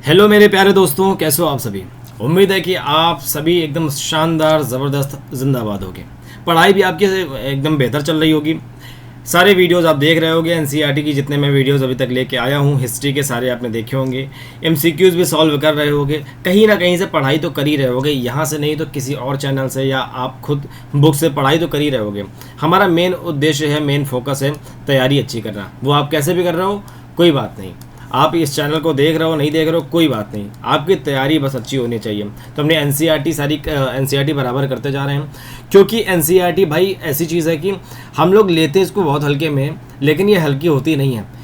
Hello मेरे प्यारे दोस्तों, कैसे हो आप सभी। उम्मीद है कि आप सभी एकदम शानदार ज़बरदस्त जिंदाबाद होगे। पढ़ाई भी आपकी एकदम बेहतर चल रही होगी। सारे वीडियोस आप देख रहे होगे। एनसीईआरटी की जितने मैं वीडियोस अभी तक लेके आया हूँ, हिस्ट्री के सारे आपने देखे होंगे। एमसीक्यूज भी सॉल्व कर रहे होगे। कहीं ना कहीं से पढ़ाई तो कर ही रहे होगे, यहाँ से नहीं तो किसी और चैनल से, या आप खुद बुक से पढ़ाई तो कर ही रहे होगे। हमारा मेन उद्देश्य है, मेन फोकस है तैयारी अच्छी करना। वो आप कैसे भी कर रहे हो कोई बात नहीं, आप इस चैनल को देख रहे हो नहीं देख रहे हो कोई बात नहीं, आपकी तैयारी बस अच्छी होनी चाहिए। तो हमने एनसीईआरटी बराबर करते जा रहे हैं, क्योंकि एनसीईआरटी भाई ऐसी चीज़ है कि हम लोग लेते हैं इसको बहुत हल्के में, लेकिन ये हल्की होती नहीं है।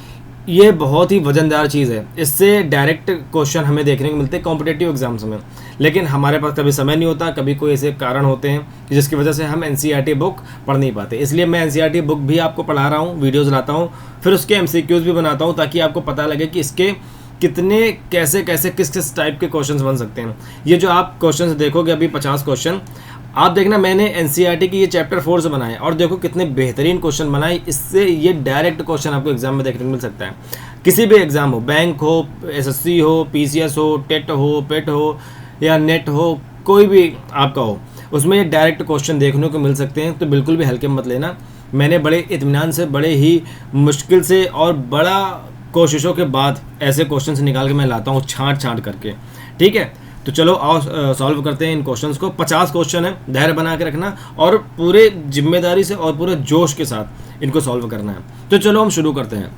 ये बहुत ही वजनदार चीज़ है। इससे डायरेक्ट क्वेश्चन हमें देखने को मिलते हैं कॉम्पिटेटिव एग्जाम्स में, लेकिन हमारे पास कभी समय नहीं होता, कभी कोई ऐसे कारण होते हैं जिसकी वजह से हम एनसीईआरटी बुक पढ़ नहीं पाते। इसलिए मैं एनसीईआरटी बुक भी आपको पढ़ा रहा हूँ, वीडियोज़ लाता हूँ, फिर उसके एमसीक्यूज़ भी बनाता हूँ, ताकि आपको पता लगे कि इसके कितने कैसे कैसे किस किस टाइप के क्वेश्चंस बन सकते हैं। ये जो आप क्वेश्चंस देखोगे अभी 50 क्वेश्चन, आप देखना मैंने एनसीईआरटी की ये चैप्टर 4 से बनाए, और देखो कितने बेहतरीन क्वेश्चन बनाए। इससे ये डायरेक्ट क्वेश्चन आपको एग्जाम में देखने को मिल सकता है। किसी भी एग्जाम हो, बैंक हो, एसएससी हो, पीसीएस हो, टेट हो, पेट हो या नेट हो, कोई भी आपका हो, उसमें ये डायरेक्ट क्वेश्चन देखने को मिल सकते हैं। तो बिल्कुल भी हल्के मत लेना। मैंने बड़े इत्मीनान से, बड़े ही मुश्किल से और बड़ा कोशिशों के बाद ऐसे क्वेश्चन निकाल के मैं लाता हूँ, छांट करके। ठीक है, तो चलो आओ सॉल्व करते हैं इन क्वेश्चंस को। 50 क्वेश्चन है, धैर्य बना के रखना और पूरे जिम्मेदारी से और पूरे जोश के साथ इनको सॉल्व करना है। तो चलो हम शुरू करते हैं।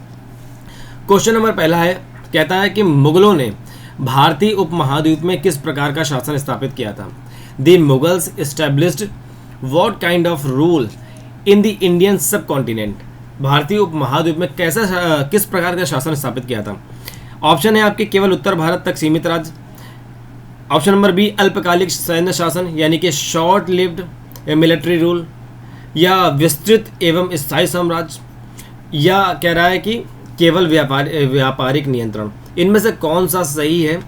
क्वेश्चन नंबर पहला है, कहता है कि मुगलों ने भारतीय उपमहाद्वीप में किस प्रकार का शासन स्थापित किया था। The Mughals established what kind of rule in the Indian सब कॉन्टिनेंट। भारतीय उपमहाद्वीप में किस प्रकार का शासन स्थापित किया था। ऑप्शन है आपके, केवल उत्तर भारत तक सीमित राज्य। ऑप्शन नंबर बी, अल्पकालिक सैन्य शासन यानी कि शॉर्ट लिव्ड मिलिट्री रूल, या विस्तृत एवं स्थायी साम्राज्य, या कह रहा है कि केवल व्यापारिक नियंत्रण। इनमें से कौन सा सही है।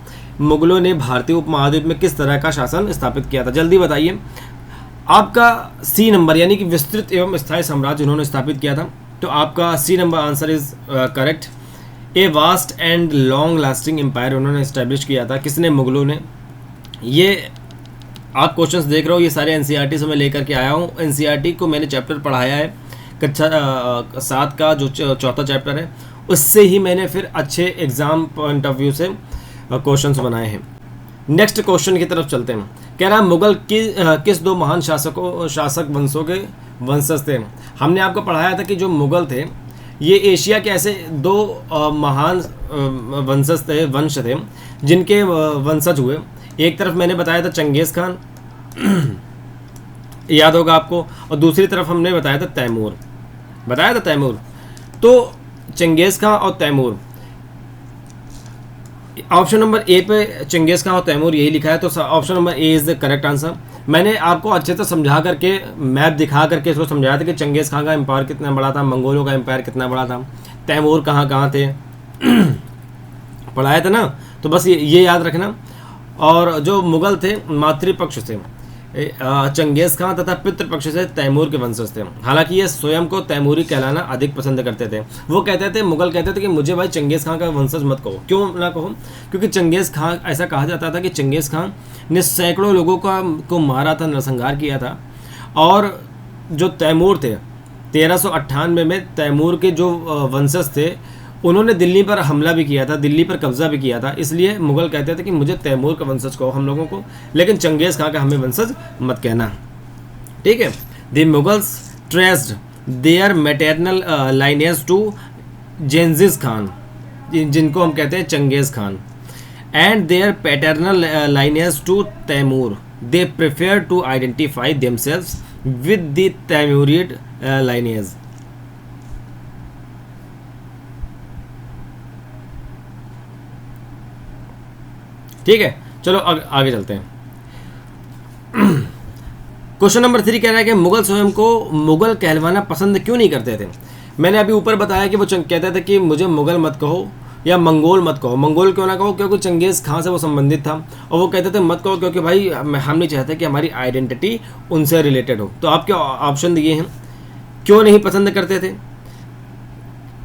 मुगलों ने भारतीय उपमहाद्वीप में किस तरह का शासन स्थापित किया था, जल्दी बताइए। आपका सी नंबर, यानी कि विस्तृत एवं स्थायी साम्राज्य उन्होंने स्थापित किया था। तो आपका C number answer is correct. A vast and long lasting empire उन्होंने इस्टेब्लिश किया था। किसने? मुगलों ने। ये आप क्वेश्चंस देख रहे हो, ये सारे एनसीईआरटी से मैं लेकर के आया हूँ। एनसीईआरटी को मैंने चैप्टर पढ़ाया है, कक्षा 7 का जो चौथा चैप्टर है, उससे ही मैंने फिर अच्छे एग्जाम पॉइंट ऑफ व्यू से क्वेश्चंस बनाए हैं। नेक्स्ट क्वेश्चन की तरफ चलते हैं। कह रहा है मुगल किस दो महान शासक वंशों के वंशज थे। हमने आपको पढ़ाया था कि जो मुगल थे ये एशिया के ऐसे दो महान वंश थे जिनके वंशज हुए। एक तरफ मैंने बताया था चंगेज़ खान, याद होगा आपको, और दूसरी तरफ हमने बताया था तैमूर। तो चंगेज़ खान और तैमूर, ऑप्शन नंबर ए पे चंगेज़ खान और तैमूर यही लिखा है, तो option number A is the correct answer. मैंने आपको अच्छे से समझा करके, मैप दिखा करके इसको समझाया था कि चंगेज़ खान का एम्पायर कितना बड़ा था, मंगोलों का एम्पायर कितना बड़ा था, तैमूर कहाँ थे पढ़ाया था ना। तो बस ये याद रखना। और जो मुगल थे मातृपक्ष से चंगेज़ खान तथा पितृपक्ष से तैमूर के वंशज थे। हालांकि ये स्वयं को तैमूरी कहलाना अधिक पसंद करते थे। वो कहते थे, मुगल कहते थे कि मुझे भाई चंगेज़ खान का वंशज मत कहो। क्यों ना कहो? क्योंकि चंगेज़ खान, ऐसा कहा जाता था कि चंगेज़ खान ने सैकड़ों लोगों को मारा था, नरसंहार किया था। और जो तैमूर थे, 1398 में तैमूर के जो वंशज थे उन्होंने दिल्ली पर हमला भी किया था, दिल्ली पर कब्जा भी किया था। इसलिए मुगल कहते थे कि मुझे तैमूर का वंशज कहो हम लोगों को, लेकिन चंगेज़ खान का हमें वंशज मत कहना। ठीक है। The Mughals traced their maternal lineage to Genghis Khan, जिनको हम कहते हैं Changez Khan, and their paternal lineage to Timur. They prefer to identify themselves with the Timurid lineage. ठीक है, चलो आगे चलते हैं। क्वेश्चन नंबर 3 कह रहा है कि मुगल स्वयं को मुगल कहलवाना पसंद क्यों नहीं करते थे। मैंने अभी ऊपर बताया कि वो कहते थे कि मुझे मुगल मत कहो या मंगोल मत कहो। मंगोल क्यों ना कहो? क्योंकि चंगेज़ खान से वो संबंधित था, और वो कहते थे मत कहो क्योंकि भाई हम नहीं चाहते कि हमारी आइडेंटिटी उनसे रिलेटेड हो। तो आपके ऑप्शन दिए हैं, क्यों नहीं पसंद करते थे।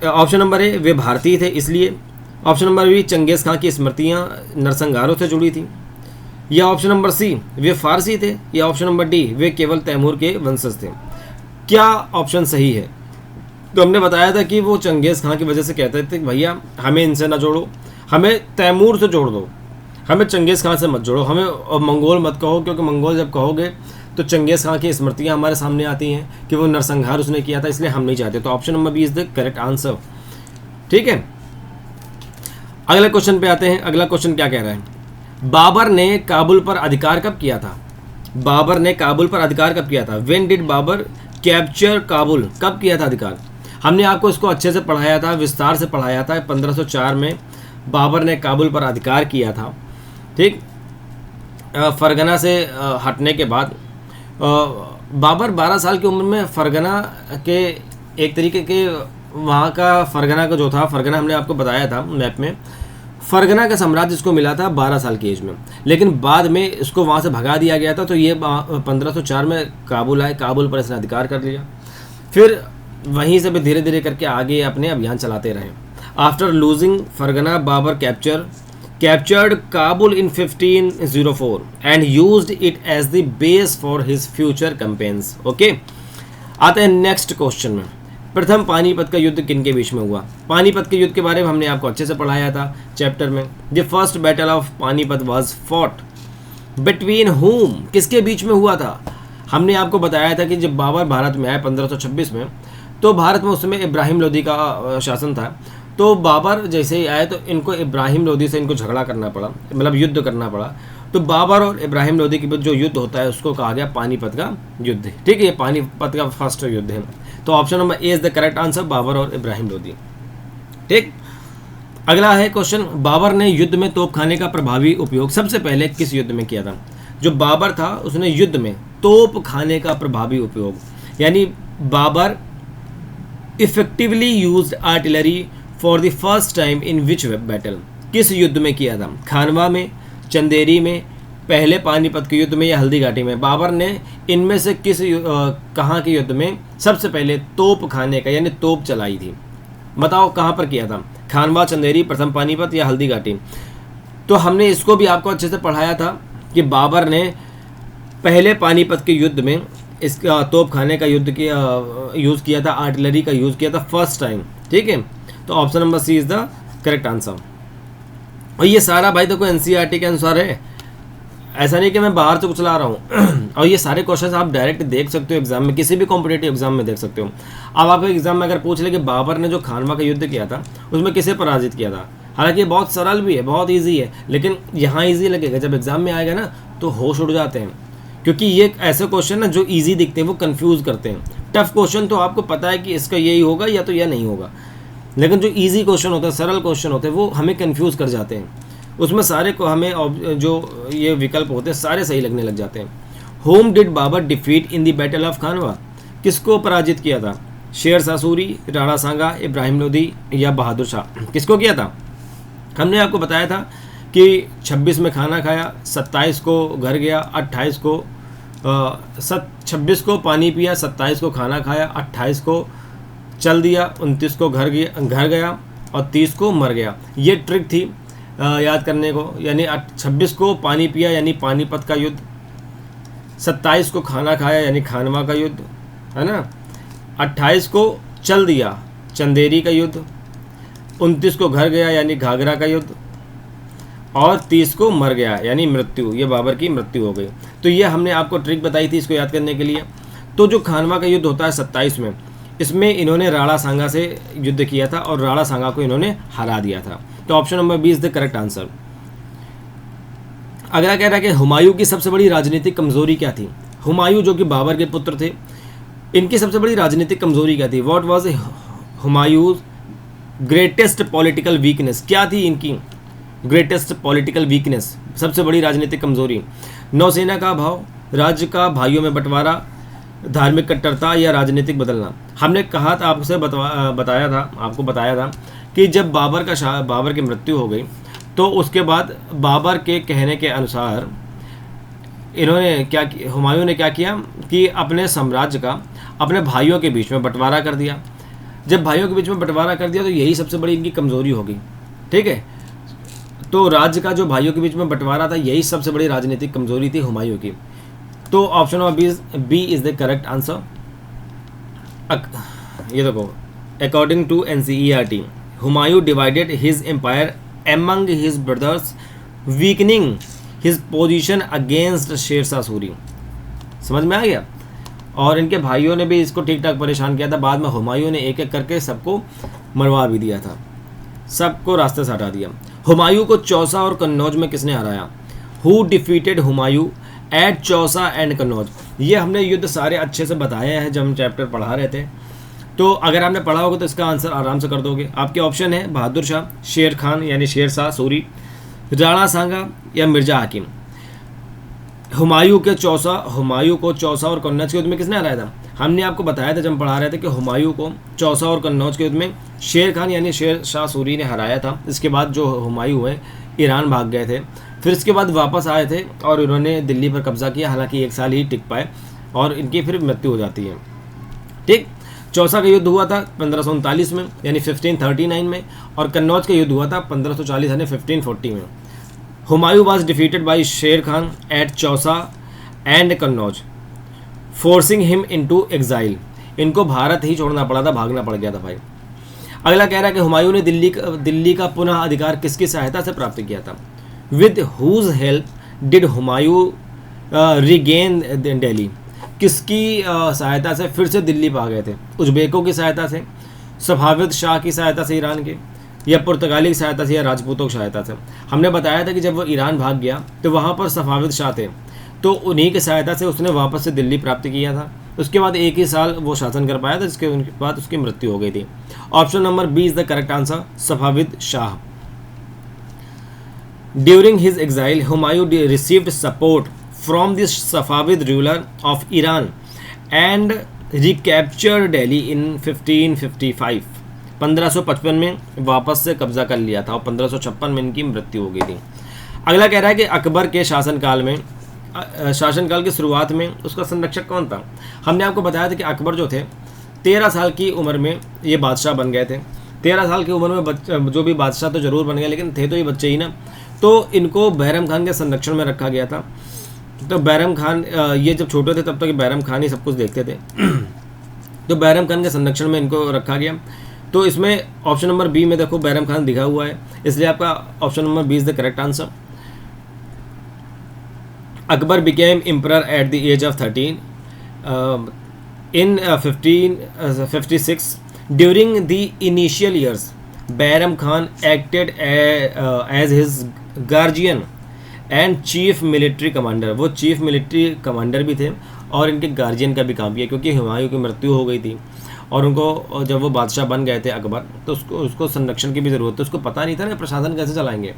ऑप्शन नंबर ए, वे भारतीय थे इसलिए। ऑप्शन नंबर बी, चंगेज़ खां की स्मृतियाँ नरसंहारों से जुड़ी थी। या ऑप्शन नंबर सी, वे फारसी थे। या ऑप्शन नंबर डी, वे केवल तैमूर के वंशज थे। क्या ऑप्शन सही है? तो हमने बताया था कि वो चंगेज़ खां की वजह से कहते थे भैया हमें इनसे ना जोड़ो, हमें तैमूर से जोड़ दो, हमें चंगेज़ खां से मत जोड़ो, हमें मंगोल मत कहो, क्योंकि मंगोल जब कहोगे तो चंगेज़ खां की स्मृतियाँ हमारे सामने आती हैं कि वो नरसंहार उसने किया था, इसलिए हम नहीं चाहते। तो option number B is the correct answer. ठीक है, अगले क्वेश्चन पे आते हैं। अगला क्वेश्चन क्या कह रहा है? बाबर ने काबुल पर अधिकार कब किया था? बाबर ने काबुल पर अधिकार कब किया था? When did Babur capture Kabul? कब किया था अधिकार? हमने आपको इसको अच्छे से पढ़ाया था, विस्तार से पढ़ाया था। 1504 में बाबर ने काबुल पर अधिकार किया था। ठीक, फरगना से हटने के बाद बाबर 12 साल की उम्र में फरगना के एक तरीके के वहाँ का फरगना का जो था, फरगना हमने आपको बताया था मैप में, फरगना का साम्राज्य इसको मिला था 12 साल की एज में, लेकिन बाद में इसको वहाँ से भगा दिया गया था। तो ये 1504 में काबुल आए, काबुल पर इसने अधिकार कर लिया। फिर वहीं से भी धीरे धीरे करके आगे अपने अभियान चलाते रहे। After losing Fergana, Babur captured Kabul in 1504 and used it as the base for his future campaigns. Okay, आते हैं नेक्स्ट क्वेश्चन में। प्रथम पानीपत का युद्ध किनके बीच में हुआ? पानीपत के युद्ध के बारे में हमने आपको अच्छे से पढ़ाया था चैप्टर में। The first battle of Panipat was fought between हुम? किसके बीच में हुआ था? हमने आपको बताया था कि जब बाबर भारत में आए 1526 में, तो भारत में उस समय इब्राहिम लोदी का शासन था। तो बाबर जैसे ही आए तो इनको इब्राहिम लोदी से इनको झगड़ा करना पड़ा, मतलब युद्ध करना पड़ा। तो बाबर और इब्राहिम लोदी के बीच जो युद्ध होता है उसको कहा गया पानीपत का युद्ध। ठीक है, ये पानीपत का फर्स्ट युद्ध है। तो option number A is the correct answer, Babur और इब्राहिम लोदी। ठीक, अगला है क्वेश्चन, बाबर ने युद्ध में तोपखाने का प्रभावी उपयोग सबसे पहले किस युद्ध में किया था? जो बाबर था उसने युद्ध में तोपखाने का प्रभावी उपयोग, यानी Babur effectively used artillery for the first time in which battle? किस युद्ध में किया था? खानवा में, चंदेरी में, पहले पानीपत के युद्ध में, या हल्दी घाटी में? बाबर ने इनमें से किस कहाँ के युद्ध में सबसे पहले तोप खाने का यानी तोप चलाई थी? बताओ कहाँ पर किया था? खानवा, चंदेरी, प्रथम पानीपत या हल्दी घाटी? तो हमने इसको भी आपको अच्छे से पढ़ाया था कि बाबर ने पहले पानीपत के युद्ध में इसका तोप खाने का युद्ध किया, यूज़ किया था, आर्टिलरी का यूज़ किया था फर्स्ट टाइम। ठीक है, तो option number C is the correct answer. और ये सारा भाई देखो एनसीईआरटी के अनुसार है, ऐसा नहीं कि मैं बाहर से कुछ ला रहा हूँ। और ये सारे क्वेश्चंस आप डायरेक्ट देख सकते हो एग्जाम में, किसी भी कॉम्पिटेटिव एग्जाम में देख सकते हो। अब आपको एग्जाम में अगर पूछ ले कि बाबर ने जो खानवा का युद्ध किया था उसमें किसे पराजित किया था, हालांकि ये बहुत सरल भी है, बहुत ईजी है, लेकिन यहाँ ईजी लगेगा, जब एग्जाम में आएगा ना तो होश उड़ जाते हैं, क्योंकि ये ऐसे क्वेश्चन ना जो ईजी दिखते हैं वो कन्फ्यूज़ करते हैं। टफ क्वेश्चन तो आपको पता है कि इसका यही होगा या तो यह नहीं होगा, लेकिन जो ईजी क्वेश्चन होते हैं, सरल क्वेश्चन होते हैं, वो हमें कन्फ्यूज़ कर जाते हैं। उसमें सारे को हमें जो ये विकल्प होते हैं सारे सही लगने लग जाते हैं। Whom did Babur defeat in the battle of Khanwa? किसको पराजित किया था? शेर शाह सूरी, राणा सांगा, इब्राहिम लोदी या बहादुर शाह? किसको किया था? हमने आपको बताया था कि 26 में खाना खाया, 27 को घर गया, 28 को 26 को पानी पिया, 27 को खाना खाया, 28 को चल दिया, 29 को घर गया और 30 को मर गया। ये ट्रिक थी याद करने को, यानी 26 को पानी पिया यानी पानीपत का युद्ध, 27 को खाना खाया यानी खानवा का युद्ध, है ना, 28 को चल दिया चंदेरी का युद्ध, 29 को घर गया यानी घाघरा का युद्ध, और 30 को मर गया यानी मृत्यु, ये बाबर की मृत्यु हो गई। तो ये हमने आपको ट्रिक बताई थी इसको याद करने के लिए। तो जो खानवा का युद्ध होता है 27 में, इसमें इन्होंने राणा सांगा से युद्ध किया था और राणा सांगा को इन्होंने हरा दिया था। तो option number B is the correct answer. अगला कह रहा है कि हुमायूं की सबसे बड़ी राजनीतिक कमजोरी क्या थी? हुमायूं जो कि बाबर के पुत्र थे, इनकी सबसे बड़ी राजनीतिक कमजोरी क्या थी? What was Humayun greatest political weakness? क्या थी इनकी ग्रेटेस्ट पॉलिटिकल वीकनेस, सबसे बड़ी राजनीतिक कमजोरी? नौसेना का अभाव, राज्य का भाइयों में बंटवारा, धार्मिक कट्टरता या राजनीतिक बदलना? हमने कहा था आपसे आपको बताया था कि जब बाबर की मृत्यु हो गई तो उसके बाद बाबर के कहने के अनुसार हुमायूं ने क्या किया कि अपने साम्राज्य का अपने भाइयों के बीच में बंटवारा कर दिया। जब भाइयों के बीच में बंटवारा कर दिया तो यही सबसे बड़ी इनकी कमज़ोरी हो गई। ठीक है। तो राज्य का जो भाइयों के बीच में बंटवारा था, यही सबसे बड़ी राजनीतिक कमजोरी थी हुमायूं की। तो option number B is the correct answer. ये देखो, according to NCERT, Humayun divided his empire among his brothers, weakening his position against Sher Shah Suri. समझ में आ गया। और इनके भाइयों ने भी इसको ठीक ठाक परेशान किया था। बाद में हुमायूं ने एक एक करके सबको मरवा भी दिया था, सबको रास्ते से हटा दिया। हुमायूं को चौसा और कन्नौज में किसने हराया? Who defeated Humayun at Chausa and Kannauj. ये हमने युद्ध सारे अच्छे से बताए हैं जब हम चैप्टर पढ़ा रहे थे। तो अगर आपने पढ़ा होगा तो इसका आंसर आराम से कर दोगे। आपके ऑप्शन है बहादुर शाह, शेर खान यानी शेरशाह सूरी, राणा सांगा या मिर्जा हाकिम। हुमायूं को चौसा और कन्नौज के युद्ध में किसने हराया था? हमने आपको बताया था जब हम पढ़ा रहे थे कि हुमायूं को चौसा और कन्नौज के युद्ध में शेर खान यानी शेर शाह सूरी ने हराया था। इसके बाद जो हुमायूं हुए ईरान भाग गए थे, फिर इसके बाद वापस आए थे और इन्होंने दिल्ली पर कब्जा किया। हालांकि 1 साल ही टिक पाए और इनकी फिर मृत्यु हो जाती है। ठीक। चौसा का युद्ध हुआ था 1539 में यानी 1539 में, और कन्नौज का युद्ध हुआ था 1540 यानी 1540 में। Humayun was defeated by Sher Khan at Chausa and Kannauj, forcing him into exile. इनको भारत ही छोड़ना पड़ा था, भागना पड़ गया था भाई। अगला कह रहा है कि हुमायूं ने दिल्ली का पुनः अधिकार किसकी सहायता से प्राप्त किया था? With whose help did Humayun regain Delhi. किसकी सहायता से फिर से दिल्ली पा गए थे? उज्बेकों की सहायता से, सफाविद शाह की सहायता से ईरान के, या पुर्तगाली की सहायता से, या राजपूतों की सहायता से। हमने बताया था कि जब वो ईरान भाग गया तो वहाँ पर सफाविद शाह थे, तो उन्हीं की सहायता से उसने वापस से दिल्ली प्राप्त किया था। उसके बाद 1 ही साल वो शासन कर पाया था, जिसके बाद उसकी मृत्यु हो गई थी। Option number B is the correct answer, Safavid Shah. During his exile Humayun received support from the Safavid ruler of Iran and recaptured Delhi in 1555। 1555 में वापस से कब्जा कर लिया था और 1556 में इनकी मृत्यु हो गई थी। अगला कह रहा है कि अकबर के शासनकाल की शुरुआत में उसका संरक्षक कौन था? हमने आपको बताया था कि अकबर जो थे 13 साल की उम्र में ये बादशाह बन गए थे। 13 साल की उम्र में जो भी बादशाह तो जरूर बन गए, लेकिन थे तो ये बच्चे ही ना। तो इनको बैरम खान के संरक्षण में रखा गया था। तो बैरम खान, ये जब छोटे थे तब तक बैरम खान ही सब कुछ देखते थे। तो बैरम खान के संरक्षण में इनको रखा गया। तो इसमें ऑप्शन नंबर बी में देखो बैरम खान दिखा हुआ है, इसलिए आपका option number B is the correct answer. Akbar became emperor at the age of 13 in 1556। During the initial years Bairam Khan acted as his guardian and chief military commander. वो चीफ मिलिट्री कमांडर भी थे और इनके गार्जियन का भी काम किया, क्योंकि हुमायूं की मृत्यु हो गई थी और उनको जब वो बादशाह बन गए थे अकबर, तो उसको संरक्षण की भी ज़रूरत थी। उसको पता नहीं था ना प्रशासन कैसे चलाएंगे।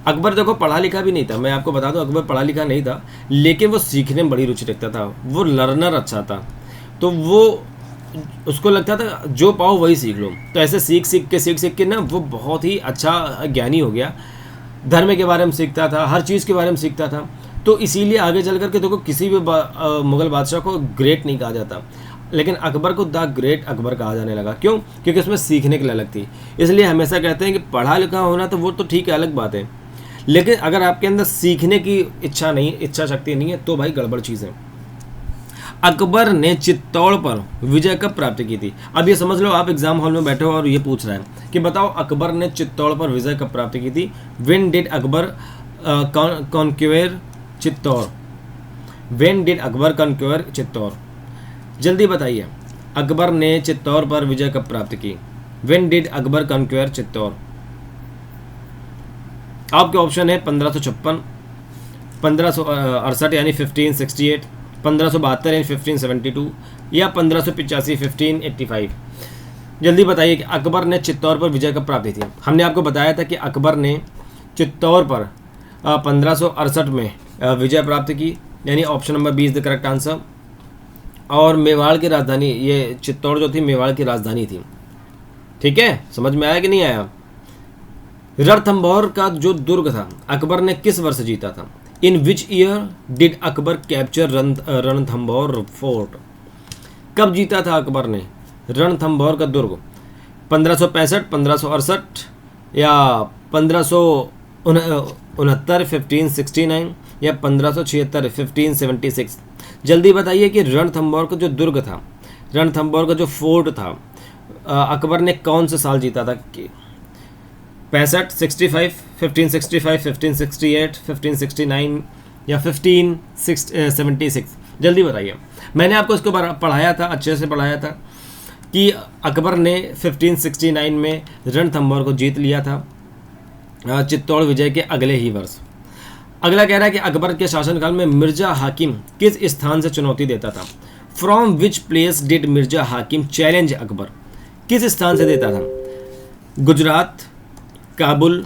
अकबर देखो पढ़ा लिखा भी नहीं था, मैं आपको बता दूं अकबर पढ़ा लिखा नहीं था, लेकिन वो सीखने में बड़ी रुचि रखता था। वो लर्नर अच्छा था, तो वो उसको लगता था जो पाओ वही सीख लो। तो ऐसे सीख के ना वो बहुत ही अच्छा ज्ञानी हो गया। धर्म के बारे में सीखता था, हर चीज़ के बारे में सीखता था। तो इसीलिए आगे चल करके देखो किसी भी मुग़ल बादशाह को ग्रेट नहीं कहा जाता, लेकिन अकबर को द ग्रेट अकबर कहा जाने लगा। क्यों? क्योंकि उसमें सीखने के लिए अलग थी। इसलिए हमेशा कहते हैं कि पढ़ा लिखा होना तो वो तो ठीक है, अलग बात है, लेकिन अगर आपके अंदर सीखने की इच्छा शक्ति नहीं है तो भाई गड़बड़ चीज़ है। अकबर ने चित्तौड़ पर विजय कब प्राप्त की थी? अब ये समझ लो, आप एग्जाम हॉल में बैठे हो और ये पूछ रहे हैं कि बताओ अकबर ने चित्तौड़ पर विजय कब प्राप्त की थी? When did Akbar conquer Chittor? When did Akbar conquer Chittor? जल्दी बताइए, अकबर ने चित्तौड़ पर विजय कब प्राप्त की? When did Akbar conquer Chittor? आपके ऑप्शन है 1556, 1568 यानी 1568, 1572 यानी 1572, या 1585 1585। जल्दी बताइए कि अकबर ने चित्तौड़ पर विजय कब प्राप्त की थी? हमने आपको बताया था कि अकबर ने चित्तौड़ पर 1568 में विजय प्राप्त की, यानी option number B is the correct answer. और मेवाड़ की राजधानी, ये चित्तौड़ जो थी मेवाड़ की राजधानी थी। ठीक है, समझ में आया कि नहीं आया? रणथंभौर का जो दुर्ग था अकबर ने किस वर्ष जीता था? In which year did Akbar capture Ranthambore fort? कब जीता था अकबर ने रणथंभौर का दुर्ग? 1565, 1568, या 1569 1569 या 1576 1576? जल्दी बताइए कि रणथंभौर का जो दुर्ग था, रणथंभौर का जो फोर्ट था, अकबर ने कौन से साल जीता था? 65, 65, 1565, 1568, 1569 या 1576? जल्दी बताइए। मैंने आपको इसको पढ़ाया था, अच्छे से पढ़ाया था कि अकबर ने 1569 में रणथंभौर को जीत लिया था चित्तौड़ विजय के अगले ही वर्ष। अगला कह रहा है कि अकबर के शासनकाल में मिर्जा हाकिम किस स्थान से चुनौती देता था? From which place did Mirza हाकिम चैलेंज अकबर? किस स्थान से देता था? गुजरात, काबुल,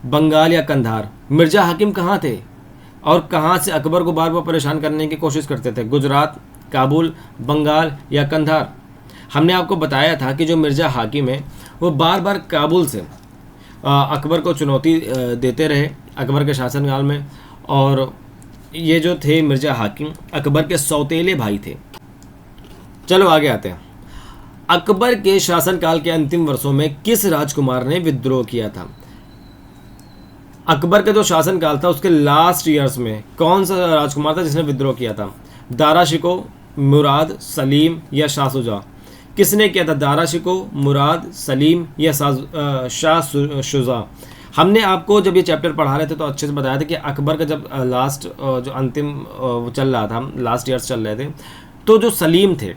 बंगाल या कंधार? मिर्जा हाकिम कहाँ थे और कहाँ से अकबर को बार बार परेशान करने की कोशिश करते थे? गुजरात, काबुल, बंगाल या कंधार? हमने आपको बताया था कि जो मिर्जा हाकिम है वो बार बार काबुल से अकबर को चुनौती देते रहे अकबर के शासनकाल में, और ये जो थे मिर्जा हाकिम अकबर के सौतेले भाई थे। चलो आगे आते हैं। अकबर के शासनकाल के अंतिम वर्षों में किस राजकुमार ने विद्रोह किया था? अकबर का जो शासनकाल था उसके लास्ट ईयर्स में कौन सा राजकुमार था जिसने विद्रोह किया था? दारा शिको, मुराद, सलीम या शाह शुजा? किसने किया था? दारा शिको, मुराद, सलीम या शाह शुजा? हमने आपको जब ये चैप्टर पढ़ा रहे थे तो अच्छे से बताया था कि अकबर का जब लास्ट जो अंतिम वो चल रहा था, लास्ट ईयर्स चल रहे थे, तो जो सलीम थे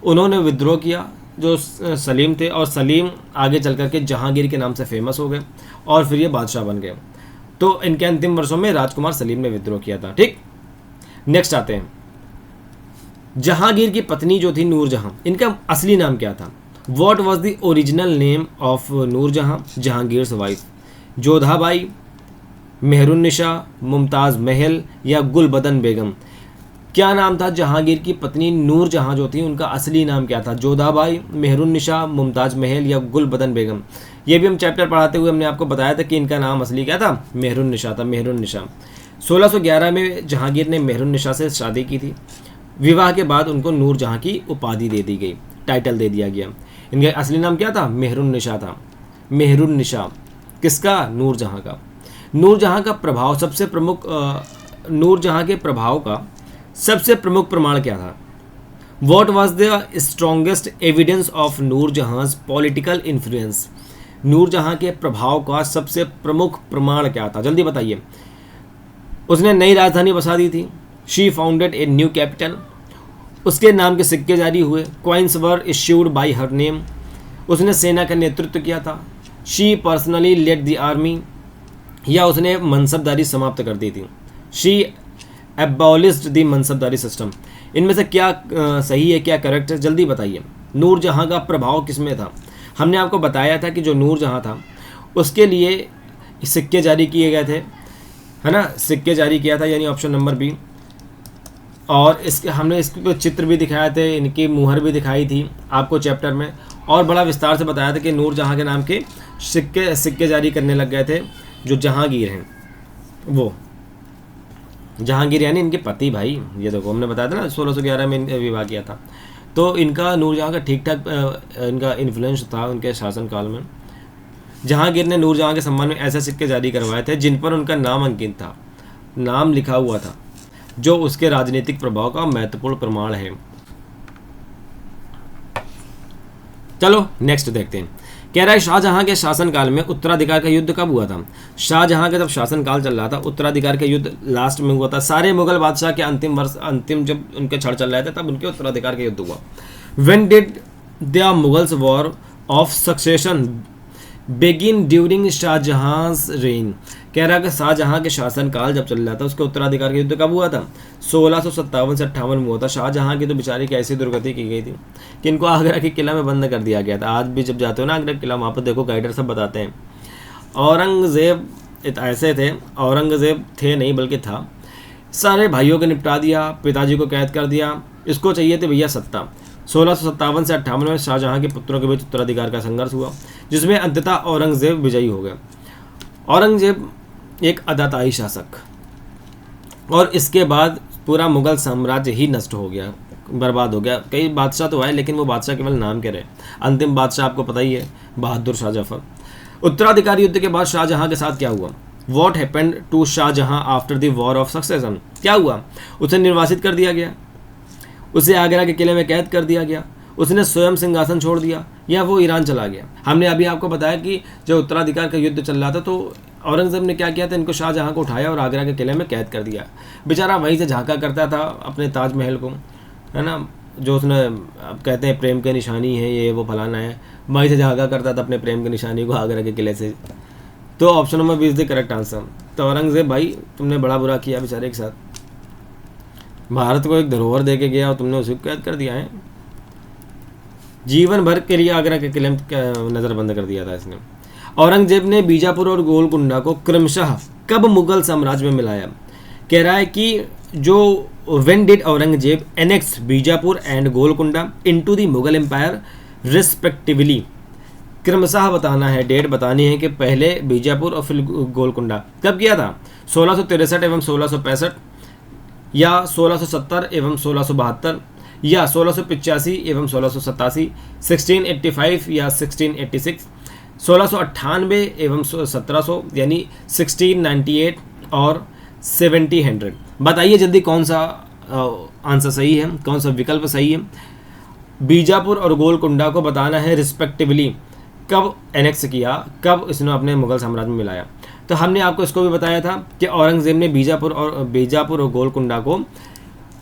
उन्होंने विद्रोह किया, जो सलीम थे, और सलीम आगे चल कर के जहांगीर के नाम से फेमस हो गए और फिर ये बादशाह बन गए। तो इनके अंतिम वर्षों में राजकुमार सलीम ने विद्रोह किया था। ठीक, नेक्स्ट आते हैं। जहांगीर की पत्नी जो थी नूरजहां, इनका असली नाम क्या था? What was the original name of Nurjahan, Jahangir's wife? Jodhabai, Mehrunnisa, Mumtaz Mahal या गुलबदन बेगम? क्या नाम था जहांगीर की पत्नी नूरजहां जो थी, उनका असली नाम क्या था? जोधाबाई, मेहरुन्निशा, मुमताज़ महल या गुलबदन बेगम? ये भी हम चैप्टर पढ़ाते हुए हमने आपको बताया था कि इनका नाम असली क्या था? मेहरुन्निशा था, मेहरुन्निशा। 1611 में जहांगीर ने मेहरुन्निशा से शादी की थी। विवाह के बाद उनको नूरजहां की उपाधि दे दी गई, टाइटल दे दिया गया। इनका असली नाम क्या था? मेहरुन्निशा था। मेहरुन्निशा किसका? नूरजहां का। नूरजहां का प्रभाव सबसे प्रमुख नूरजहां के प्रभाव का सबसे प्रमुख प्रमाण क्या था? What was the strongest evidence of Nurjahan's political influence? Nurjahan के प्रभाव का सबसे प्रमुख प्रमाण क्या था? जल्दी बताइए। उसने नई राजधानी बसा दी थी। She founded a new capital. उसके नाम के सिक्के जारी हुए। Coins were issued by her name. उसने सेना का नेतृत्व किया था। She personally led the army, या उसने मनसबदारी समाप्त कर दी थी। She abolished the mansabdari system. इनमें से क्या सही है, क्या करेक्ट है? जल्दी बताइए। नूरजहां का प्रभाव किसमें था? हमने आपको बताया था कि जो नूरजहां था उसके लिए सिक्के जारी किए गए थे, है ना, सिक्के जारी किया था, यानी ऑप्शन नंबर बी। और इसके हमने इसके चित्र भी दिखाए थे, इनकी मुहर भी दिखाई थी आपको चैप्टर में, और बड़ा विस्तार से बताया था कि नूरजहां के नाम के सिक्के जारी करने लग गए थे जो जहांगीर हैं। वो जहांगीर यानी इनके पति भाई, ये देखो हमने बताया था ना 1611 में विवाह किया था। तो इनका नूरजहां का ठीक ठाक इनका इन्फ्लुएंस था उनके शासनकाल में। जहांगीर ने नूरजहां के सम्मान में ऐसे सिक्के जारी करवाए थे जिन पर उनका नाम अंकित था, नाम लिखा हुआ था, जो उसके राजनीतिक प्रभाव का महत्वपूर्ण प्रमाण है। चलो नेक्स्ट देखते हैं। कह रहा है शाहजहां के शासनकाल में उत्तराधिकार का युद्ध कब हुआ था? शाहजहां का जब शासनकाल चल रहा था उत्तराधिकार का युद्ध लास्ट में हुआ था। सारे मुगल बादशाह के अंतिम जब उनके क्षण चल रहे थे तब उनके उत्तराधिकार का युद्ध हुआ। When did the Mughals war of succession begin during Shahjahan's reign? कह रहा है कि शाहजहां के शासनकाल जब चल रहा था उसके उत्तराधिकार का युद्ध कब हुआ था? 1657 से 58 में हुआ था। शाहजहां की तो बेचारी की ऐसी दुर्गति की गई थी कि इनको आगरा के किला में बंद कर दिया गया था। आज भी जब जाते हो ना आगरा किला, वहाँ पर देखो गाइडर सब बताते हैं। औरंगजेब ऐसे थे, औरंगजेब थे नहीं बल्कि था, सारे भाइयों को निपटा दिया, पिताजी को कैद कर दिया, इसको चाहिए थी भैया सत्ता। 1657 से 58 में शाहजहां के पुत्रों के बीच उत्तराधिकार का संघर्ष हुआ जिसमें अंततः औरंगजेब विजयी हो गए। औरंगजेब एक अदाताई शासक, और इसके बाद पूरा मुगल साम्राज्य ही नष्ट हो गया, बर्बाद हो गया। कई बादशाह तो आए लेकिन वो बादशाह केवल नाम के रहे। अंतिम बादशाह आपको पता ही है, बहादुर शाह जफर। उत्तराधिकारी युद्ध के बाद शाहजहां के साथ क्या हुआ? What happened to Shah Jahan after the war of succession? क्या हुआ? उसे निर्वासित कर दिया गया, उसे आगरा के किले में कैद कर दिया गया, उसने स्वयं सिंहासन छोड़ दिया, या वो ईरान चला गया? हमने अभी आपको बताया कि जब उत्तराधिकार का युद्ध चल रहा था तो औरंगजेब ने क्या किया था, इनको शाहजहां को उठाया और आगरा के किले में कैद कर दिया। बेचारा वहीं से झांका करता था अपने ताजमहल को, है ना, जो उसने अब कहते हैं प्रेम की निशानी है, ये वो फलाना है, वहीं से झांका करता था अपने प्रेम की निशानी को आगरा के किले से। तो option number 20 the correct answer. तो औरंगजेब भाई तुमने बड़ा बुरा किया बेचारे के साथ, भारत को एक धरोहर दे के गया और तुमने उसे कैद कर दिया है। जीवन भर के लिए आगरा के किले में नज़रबंद कर दिया था इसने। औरंगजेब ने बीजापुर और गोलकुंडा को क्रमशः कब मुगल साम्राज्य में मिलाया? कह रहा है कि जो when did Aurangzeb annex Bijapur and Golconda into the Mughal empire respectively? क्रमशः बताना है, डेट बतानी है कि पहले बीजापुर और फिर गोलकुंडा कब किया था? 1663 एवं 1665, या 1670 एवं 1672, या 1685 एवं 1687, 1685 या 1686, 1698 एवं 1700 यानी 1698 और 1700। बताइए जल्दी कौन सा आंसर सही है, कौन सा विकल्प सही है? बीजापुर और गोलकुंडा को बताना है रिस्पेक्टिवली कब एनेक्स किया, कब इसने अपने मुगल साम्राज्य में मिलाया। तो हमने आपको इसको भी बताया था कि औरंगजेब ने बीजापुर और गोलकुंडा को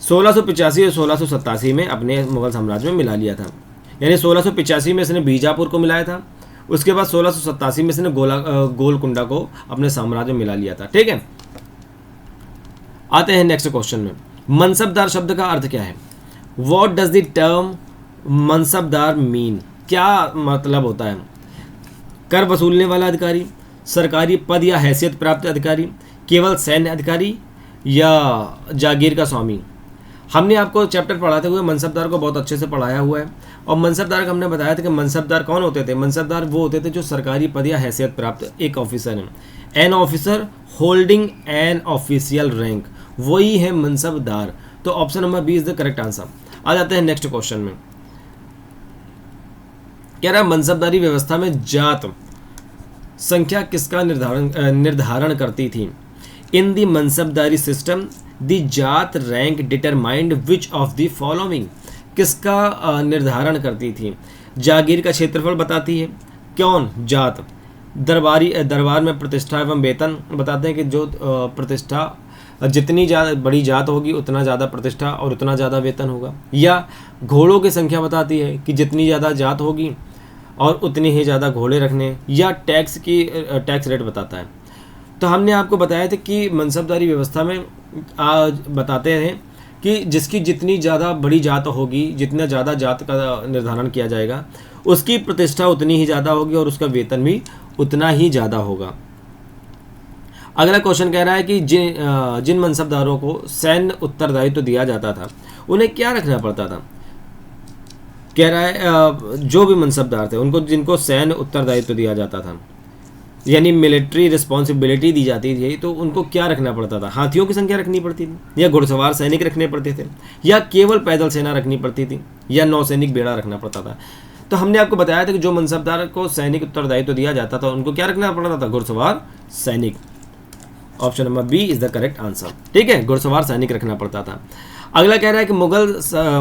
1685 और 1687 में अपने मुगल साम्राज्य में मिला लिया था। यानी 1685 में इसने बीजापुर को मिलाया था, उसके बाद 1687 में इसने गोलकुंडा को अपने साम्राज्य में मिला लिया था। ठीक है, आते हैं नेक्स्ट क्वेश्चन में। मनसबदार शब्द का अर्थ क्या है? What does the term mansabdar mean? क्या मतलब होता है? कर वसूलने वाला अधिकारी, सरकारी पद या हैसियत प्राप्त अधिकारी, केवल सैन्य अधिकारी, या जागीर का स्वामी? हमने आपको चैप्टर पढ़ाते हुए मनसबदार को बहुत अच्छे से पढ़ाया हुआ है, और मनसबदार का हमने बताया था कि मनसबदार कौन होते थे? मनसबदार वो होते थे जो सरकारी पद या हैसियत प्राप्त एक ऑफिसर है, an officer holding an official rank, वही है मनसबदार। तो option number 20 the correct answer. आ जाते हैं नेक्स्ट क्वेश्चन में। कह रहा है मनसबदारी व्यवस्था में जात संख्या किसका निर्धारण करती थी? In the mansabdari system the zat rank determined which of the following? किसका निर्धारण करती थी? जागीर का क्षेत्रफल बताती है। कौन? जात। दरबार में प्रतिष्ठा एवं वेतन बताते हैं कि जो प्रतिष्ठा जितनी बड़ी जात होगी उतना ज़्यादा प्रतिष्ठा और उतना ज़्यादा वेतन होगा। या घोड़ों की संख्या बताती है कि जितनी ज़्यादा जात होगी और उतनी ही ज़्यादा घोड़े रखने। या टैक्स रेट बताता है। तो हमने आपको बताया था कि मनसबदारी व्यवस्था में बताते हैं कि जिसकी जितनी ज़्यादा बड़ी जात होगी, जितना ज़्यादा जात का निर्धारण किया जाएगा, उसकी प्रतिष्ठा उतनी ही ज़्यादा होगी और उसका वेतन भी उतना ही ज़्यादा होगा। अगला क्वेश्चन कह रहा है कि जिन मनसबदारों को सैन्य उत्तरदायित्व दिया जाता था उन्हें क्या रखना पड़ता था? कह रहा है जो भी मनसबदार थे उनको जिनको सैन्य उत्तरदायित्व दिया जाता था, यानी मिलिट्री रिस्पॉन्सिबिलिटी दी जाती थी, तो उनको क्या रखना पड़ता था? हाथियों की संख्या रखनी पड़ती थी, या घुड़सवार सैनिक रखने पड़ते थे, या केवल पैदल सेना रखनी पड़ती थी, या नौसैनिक बेड़ा रखना पड़ता था? तो हमने आपको बताया था कि जो मनसबदार को सैनिक उत्तरदायित्व दिया जाता था उनको क्या रखना पड़ता था? घुड़सवार सैनिक। Option number B is the correct answer. ठीक है, घुड़सवार सैनिक रखना पड़ता था। अगला कह रहा है कि मुगल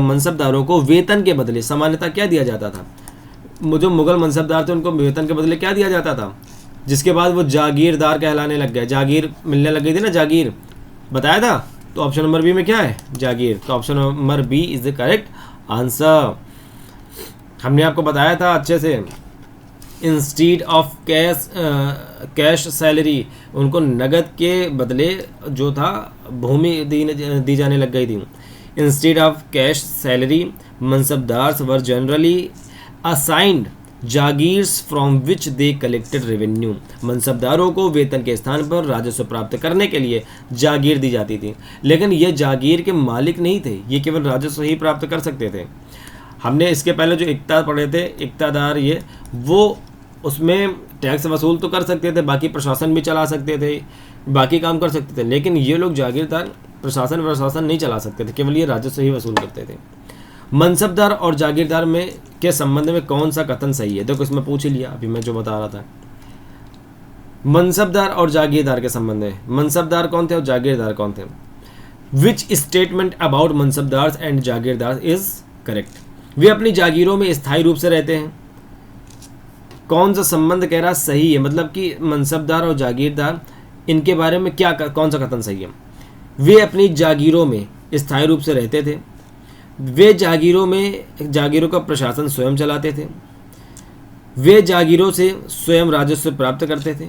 मनसबदारों को वेतन के बदले सामान्यतः क्या दिया जाता था? जो मुगल मनसबदार थे उनको वेतन के बदले क्या दिया जाता था? जिसके बाद वो जागीरदार कहलाने लग गए, जागीर मिलने लग गई थी ना, जागीर बताया था। तो ऑप्शन नंबर बी में क्या है? जागीर। तो option number B is the correct answer. हमने आपको बताया था अच्छे से, इंस्टीड ऑफ कैश सैलरी, उनको नगद के बदले जो था भूमि दी जाने लग गई थी। Instead of cash salary mansabdars were generally assigned jagirs from which they collected revenue. मनसबदारों को वेतन के स्थान पर राजस्व प्राप्त करने के लिए जागीर दी जाती थी, लेकिन ये जागीर के मालिक नहीं थे, ये केवल राजस्व ही प्राप्त कर सकते थे। हमने इसके पहले जो इक्ता पढ़े थे, इक्तादार, ये वो उसमें टैक्स वसूल तो कर सकते थे, बाकी प्रशासन भी चला सकते थे, बाकी काम कर सकते थे, लेकिन ये लोग जागीरदार प्रशासन नहीं चला सकते थे, केवल ये राजस्व ही वसूल करते थे। मनसबदार और जागीरदार में के संबंध में कौन सा कथन सही है? देखो इसमें पूछ ही लिया अभी मैं जो बता रहा था। मनसबदार और जागीरदार के संबंध में, मनसबदार कौन थे और जागीरदार कौन थे? Which statement about mansabdar and jagirdar is correct? वे अपनी जागीरों में स्थायी रूप से रहते हैं। कौन सा संबंध कह रहा सही है, मतलब कि मनसबदार और जागीरदार इनके बारे में क्या, कौन सा कथन सही है? वे अपनी जागीरों में स्थायी रूप से रहते थे, वे जागीरों का प्रशासन स्वयं चलाते थे, वे जागीरों से स्वयं राजस्व प्राप्त करते थे,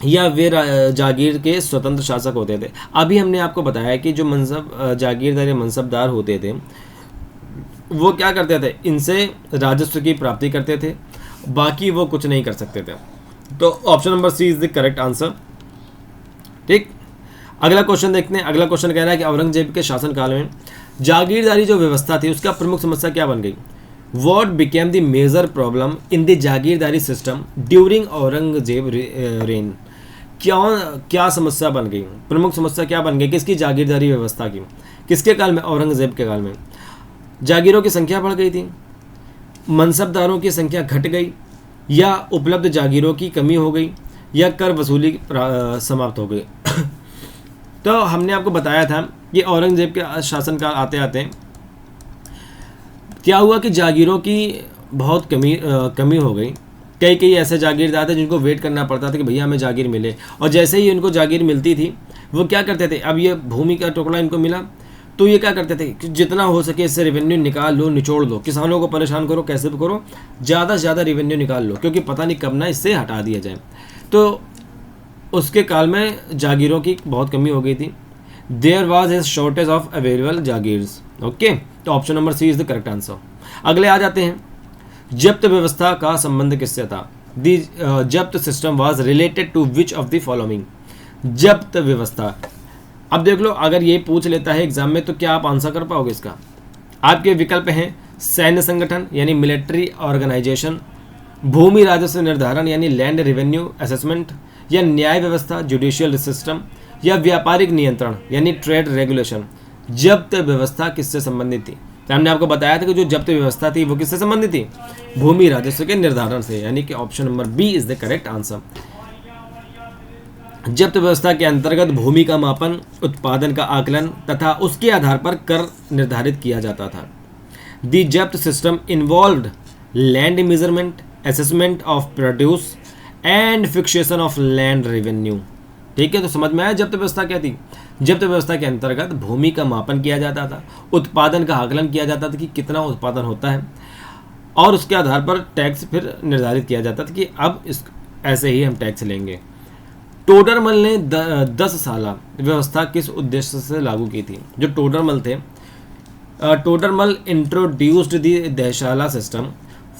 या वे जागीर के स्वतंत्र शासक होते थे। अभी हमने आपको बताया कि जो जागीरदार या मनसबदार होते थे वो क्या करते थे, इनसे राजस्व की प्राप्ति करते थे, बाकी वो कुछ नहीं कर सकते थे। तो option number C is the correct answer. ठीक, अगला क्वेश्चन देखते हैं। अगला क्वेश्चन कह रहा है कि औरंगजेब के शासनकाल में जागीरदारी जो व्यवस्था थी उसका प्रमुख समस्या क्या बन गई? What became the major problem in the jagirdari system during Aurangzeb reign? क्या समस्या बन गई, प्रमुख समस्या क्या बन गई किसकी? जागीरदारी व्यवस्था की। किसके काल में? औरंगजेब के काल में। जागीरों की संख्या बढ़ गई थी, मनसबदारों की संख्या घट गई, या उपलब्ध जागीरों की कमी हो गई, या कर वसूली समाप्त हो गई। तो हमने आपको बताया था कि औरंगजेब के शासनकाल आते आते क्या हुआ कि जागीरों की बहुत कमी हो गई। कई ऐसे जागीरदार थे जिनको वेट करना पड़ता था कि भैया हमें जागीर मिले, और जैसे ही उनको जागीर मिलती थी वो क्या करते थे, अब ये भूमि का टुकड़ा इनको मिला तो ये क्या करते थे कि जितना हो सके इससे रेवेन्यू निकाल लो, निचोड़ लो, किसानों को परेशान करो, कैसे भी करो, ज़्यादा से ज़्यादा रेवेन्यू निकाल लो, क्योंकि पता नहीं कब ना इससे हटा दिया जाए। तो उसके काल में जागीरों की बहुत कमी हो गई थी। There was a shortage of available jagirs. Okay, तो option number C is the correct answer. अगले आ जाते हैं, जब्त व्यवस्था का संबंध किससे था? The zabt system was related to which of the following? जब्त व्यवस्था, अब देख लो अगर ये पूछ लेता है एग्जाम में तो क्या आप आंसर कर पाओगे इसका? आपके विकल्प हैं सैन्य संगठन यानी मिलिट्री ऑर्गेनाइजेशन, भूमि राजस्व निर्धारण यानी लैंड रेवेन्यू असेसमेंट, या न्याय व्यवस्था जुडिशियल सिस्टम, या व्यापारिक नियंत्रण यानी ट्रेड रेगुलेशन। जब्त व्यवस्था किससे संबंधित थी? तो हमने आपको बताया था कि जो जब्त व्यवस्था थी वो किससे संबंधित थी? भूमि राजस्व के निर्धारण से, यानी कि option number B is the correct answer. जब्त व्यवस्था के अंतर्गत भूमि का मापन, उत्पादन का आकलन तथा उसके आधार पर कर निर्धारित किया जाता था। द जब्त system involved land measurement, assessment of produce and fixation of land revenue. ठीक है, तो समझ में आया जब्त व्यवस्था क्या थी? जब्त व्यवस्था के अंतर्गत भूमि का मापन किया जाता था, उत्पादन का आकलन किया जाता था कि कितना उत्पादन होता है, और उसके आधार पर टैक्स फिर निर्धारित किया जाता था कि अब ऐसे ही हम टैक्स लेंगे। टोडरमल ने 10 साल व्यवस्था किस उद्देश्य से लागू की थी? जो टोडरमल थे, Todarmal introduced the dahshala system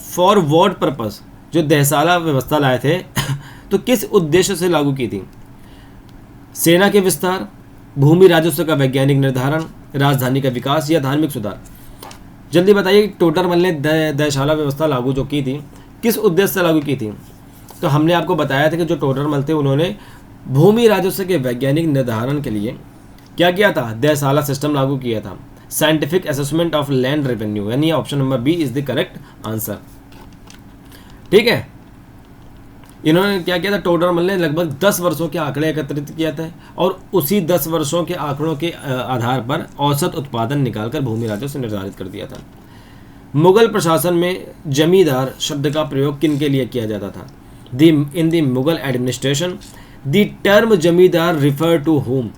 for what purpose? जो दहशाला व्यवस्था लाए थे तो किस उद्देश्य से लागू की थी? सेना के विस्तार, भूमि राजस्व का वैज्ञानिक निर्धारण, राजधानी का विकास, या धार्मिक सुधार? जल्दी बताइए, टोडरमल ने दहशाला व्यवस्था लागू जो की थी किस उद्देश्य से लागू की थी? तो हमने आपको बताया था कि जो टोडरमल थे उन्होंने भूमि राजस्व के वैज्ञानिक निर्धारण के लिए क्या किया था? दहशाला सिस्टम लागू किया था, scientific assessment of land revenue, यानी option number B is the correct answer. ठीक है, इन्होंने क्या किया था? टोडरमल ने लगभग 10 वर्षों के आंकड़े एकत्रित किया था और उसी 10 वर्षों के आंकड़ों के आधार पर औसत उत्पादन निकालकर भूमि राजस्व निर्धारित कर दिया था। मुगल प्रशासन में जमींदार शब्द का प्रयोग किन के लिए किया जाता था? In the Mughal administration the term जमींदार रिफर टू होम?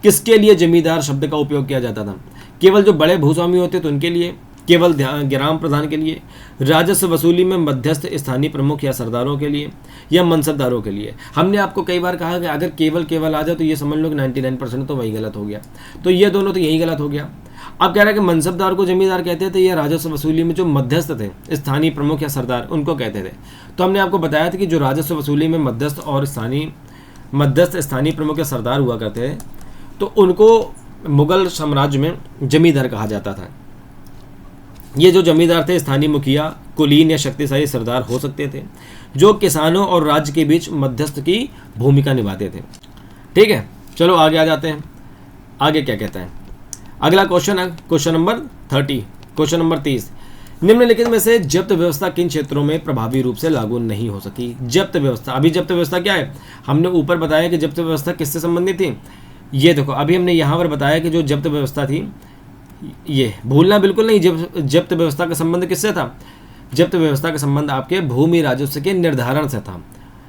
किसके लिए जमींदार शब्द का उपयोग किया जाता था? केवल जो बड़े भूस्वामी होते थे उनके लिए, केवल ग्राम प्रधान के लिए, राजस्व वसूली में मध्यस्थ स्थानीय प्रमुख या सरदारों के लिए, या मनसबदारों के लिए? हमने आपको कई बार कहा कि अगर केवल आ जाए तो ये समझ लो कि 99% तो वही गलत हो गया, तो ये दोनों तो यही गलत हो गया। अब कह रहा है कि मनसबदार को जमींदार कहते थे, या राजस्व वसूली में जो मध्यस्थ थे स्थानीय प्रमुख या सरदार उनको कहते थे? तो हमने आपको बताया था कि जो राजस्व वसूली में मध्यस्थ स्थानीय प्रमुख या सरदार हुआ करते थे तो उनको मुगल साम्राज्य में जमींदार कहा जाता था। ये जो जमींदार थे स्थानीय मुखिया, कुलीन या शक्तिशाली सरदार हो सकते थे जो किसानों और राज्य के बीच मध्यस्थ की भूमिका निभाते थे। ठीक है, चलो आगे आ जाते हैं। आगे क्या कहता है? अगला क्वेश्चन है क्वेश्चन नंबर 30। क्वेश्चन नंबर 30, निम्नलिखित में से जब्त व्यवस्था किन क्षेत्रों में प्रभावी रूप से लागू नहीं हो सकी? जब्त व्यवस्था, अभी जब्त व्यवस्था क्या है, हमने ऊपर बताया कि जब्त व्यवस्था किससे संबंधित थी। ये देखो अभी हमने यहाँ पर बताया कि जो जब्त व्यवस्था थी, ये भूलना बिल्कुल नहीं, जब्त व्यवस्था का संबंध किससे था? जब्त व्यवस्था का संबंध आपके भूमि राजस्व के निर्धारण से था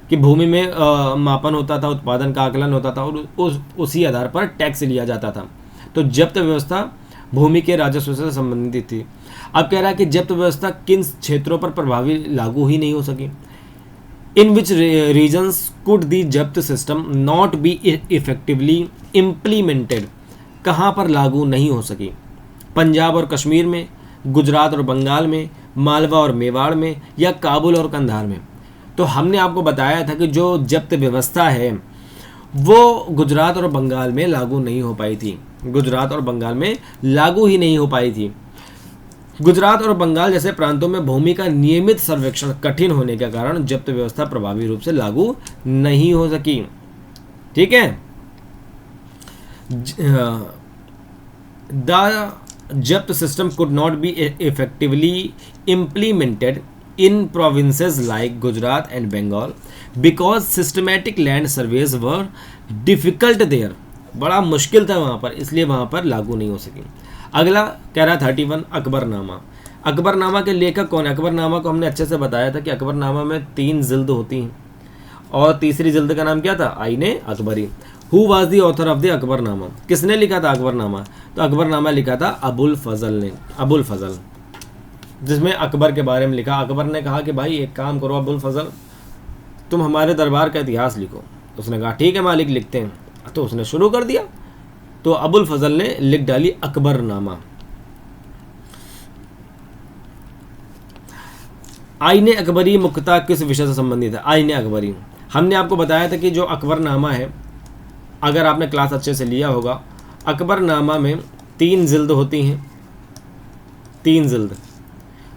कि भूमि में मापन होता था, उत्पादन का आकलन होता था और उसी आधार पर टैक्स लिया जाता था। तो जब्त व्यवस्था भूमि के राजस्व से संबंधित थी। अब कह रहा है कि जब्त व्यवस्था किन क्षेत्रों पर प्रभावी लागू ही नहीं हो सकी? इन विच regions could the zabt system not be effectively implemented? कहाँ पर लागू नहीं हो सकी? पंजाब और कश्मीर में, गुजरात और बंगाल में, मालवा और मेवाड़ में, या काबुल और कंधार में? तो हमने आपको बताया था कि जो जब्त व्यवस्था है वो गुजरात और बंगाल में लागू नहीं हो पाई थी। गुजरात और बंगाल में लागू ही नहीं हो पाई थी। गुजरात और बंगाल जैसे प्रांतों में भूमि का नियमित सर्वेक्षण कठिन होने के कारण जब्त व्यवस्था प्रभावी रूप से लागू नहीं हो सकी। ठीक है, द जब्त system could not be effectively implemented in provinces like Gujarat and Bengal because systematic land surveys were difficult there। बड़ा मुश्किल था वहाँ पर, इसलिए वहाँ पर लागू नहीं हो सकी। अगला कह रहा 31 अकबरनामा। अकबरनामा के लेखक कौन है? अकबरनामा को हमने अच्छे से बताया था कि अकबरनामा में 3 जिल्द होती हैं और तीसरी जिल्द का नाम क्या था? आईने Akbari. Who was the author of the Akbarnama? किसने लिखा था अकबरनामा? तो अकबरनामा लिखा था अबुल फजल ने। अबुल फजल, जिसमें अकबर के बारे में लिखा। अकबर ने कहा कि भाई एक काम करो अबुल फजल, तुम हमारे दरबार का इतिहास लिखो। उसने कहा ठीक है मालिक, लिखते हैं। तो उसने शुरू कर दिया। तो अबुल फजल ने लिख डाली अकबरनामा। आईने अकबरी मुख्यतः किस विषय से संबंधित है? आईने अकबरी, हमने आपको बताया था कि जो अकबरनामा है, अगर आपने क्लास अच्छे से लिया होगा, अकबरनामा में 3 जिल्द होती हैं, 3 जिल्द,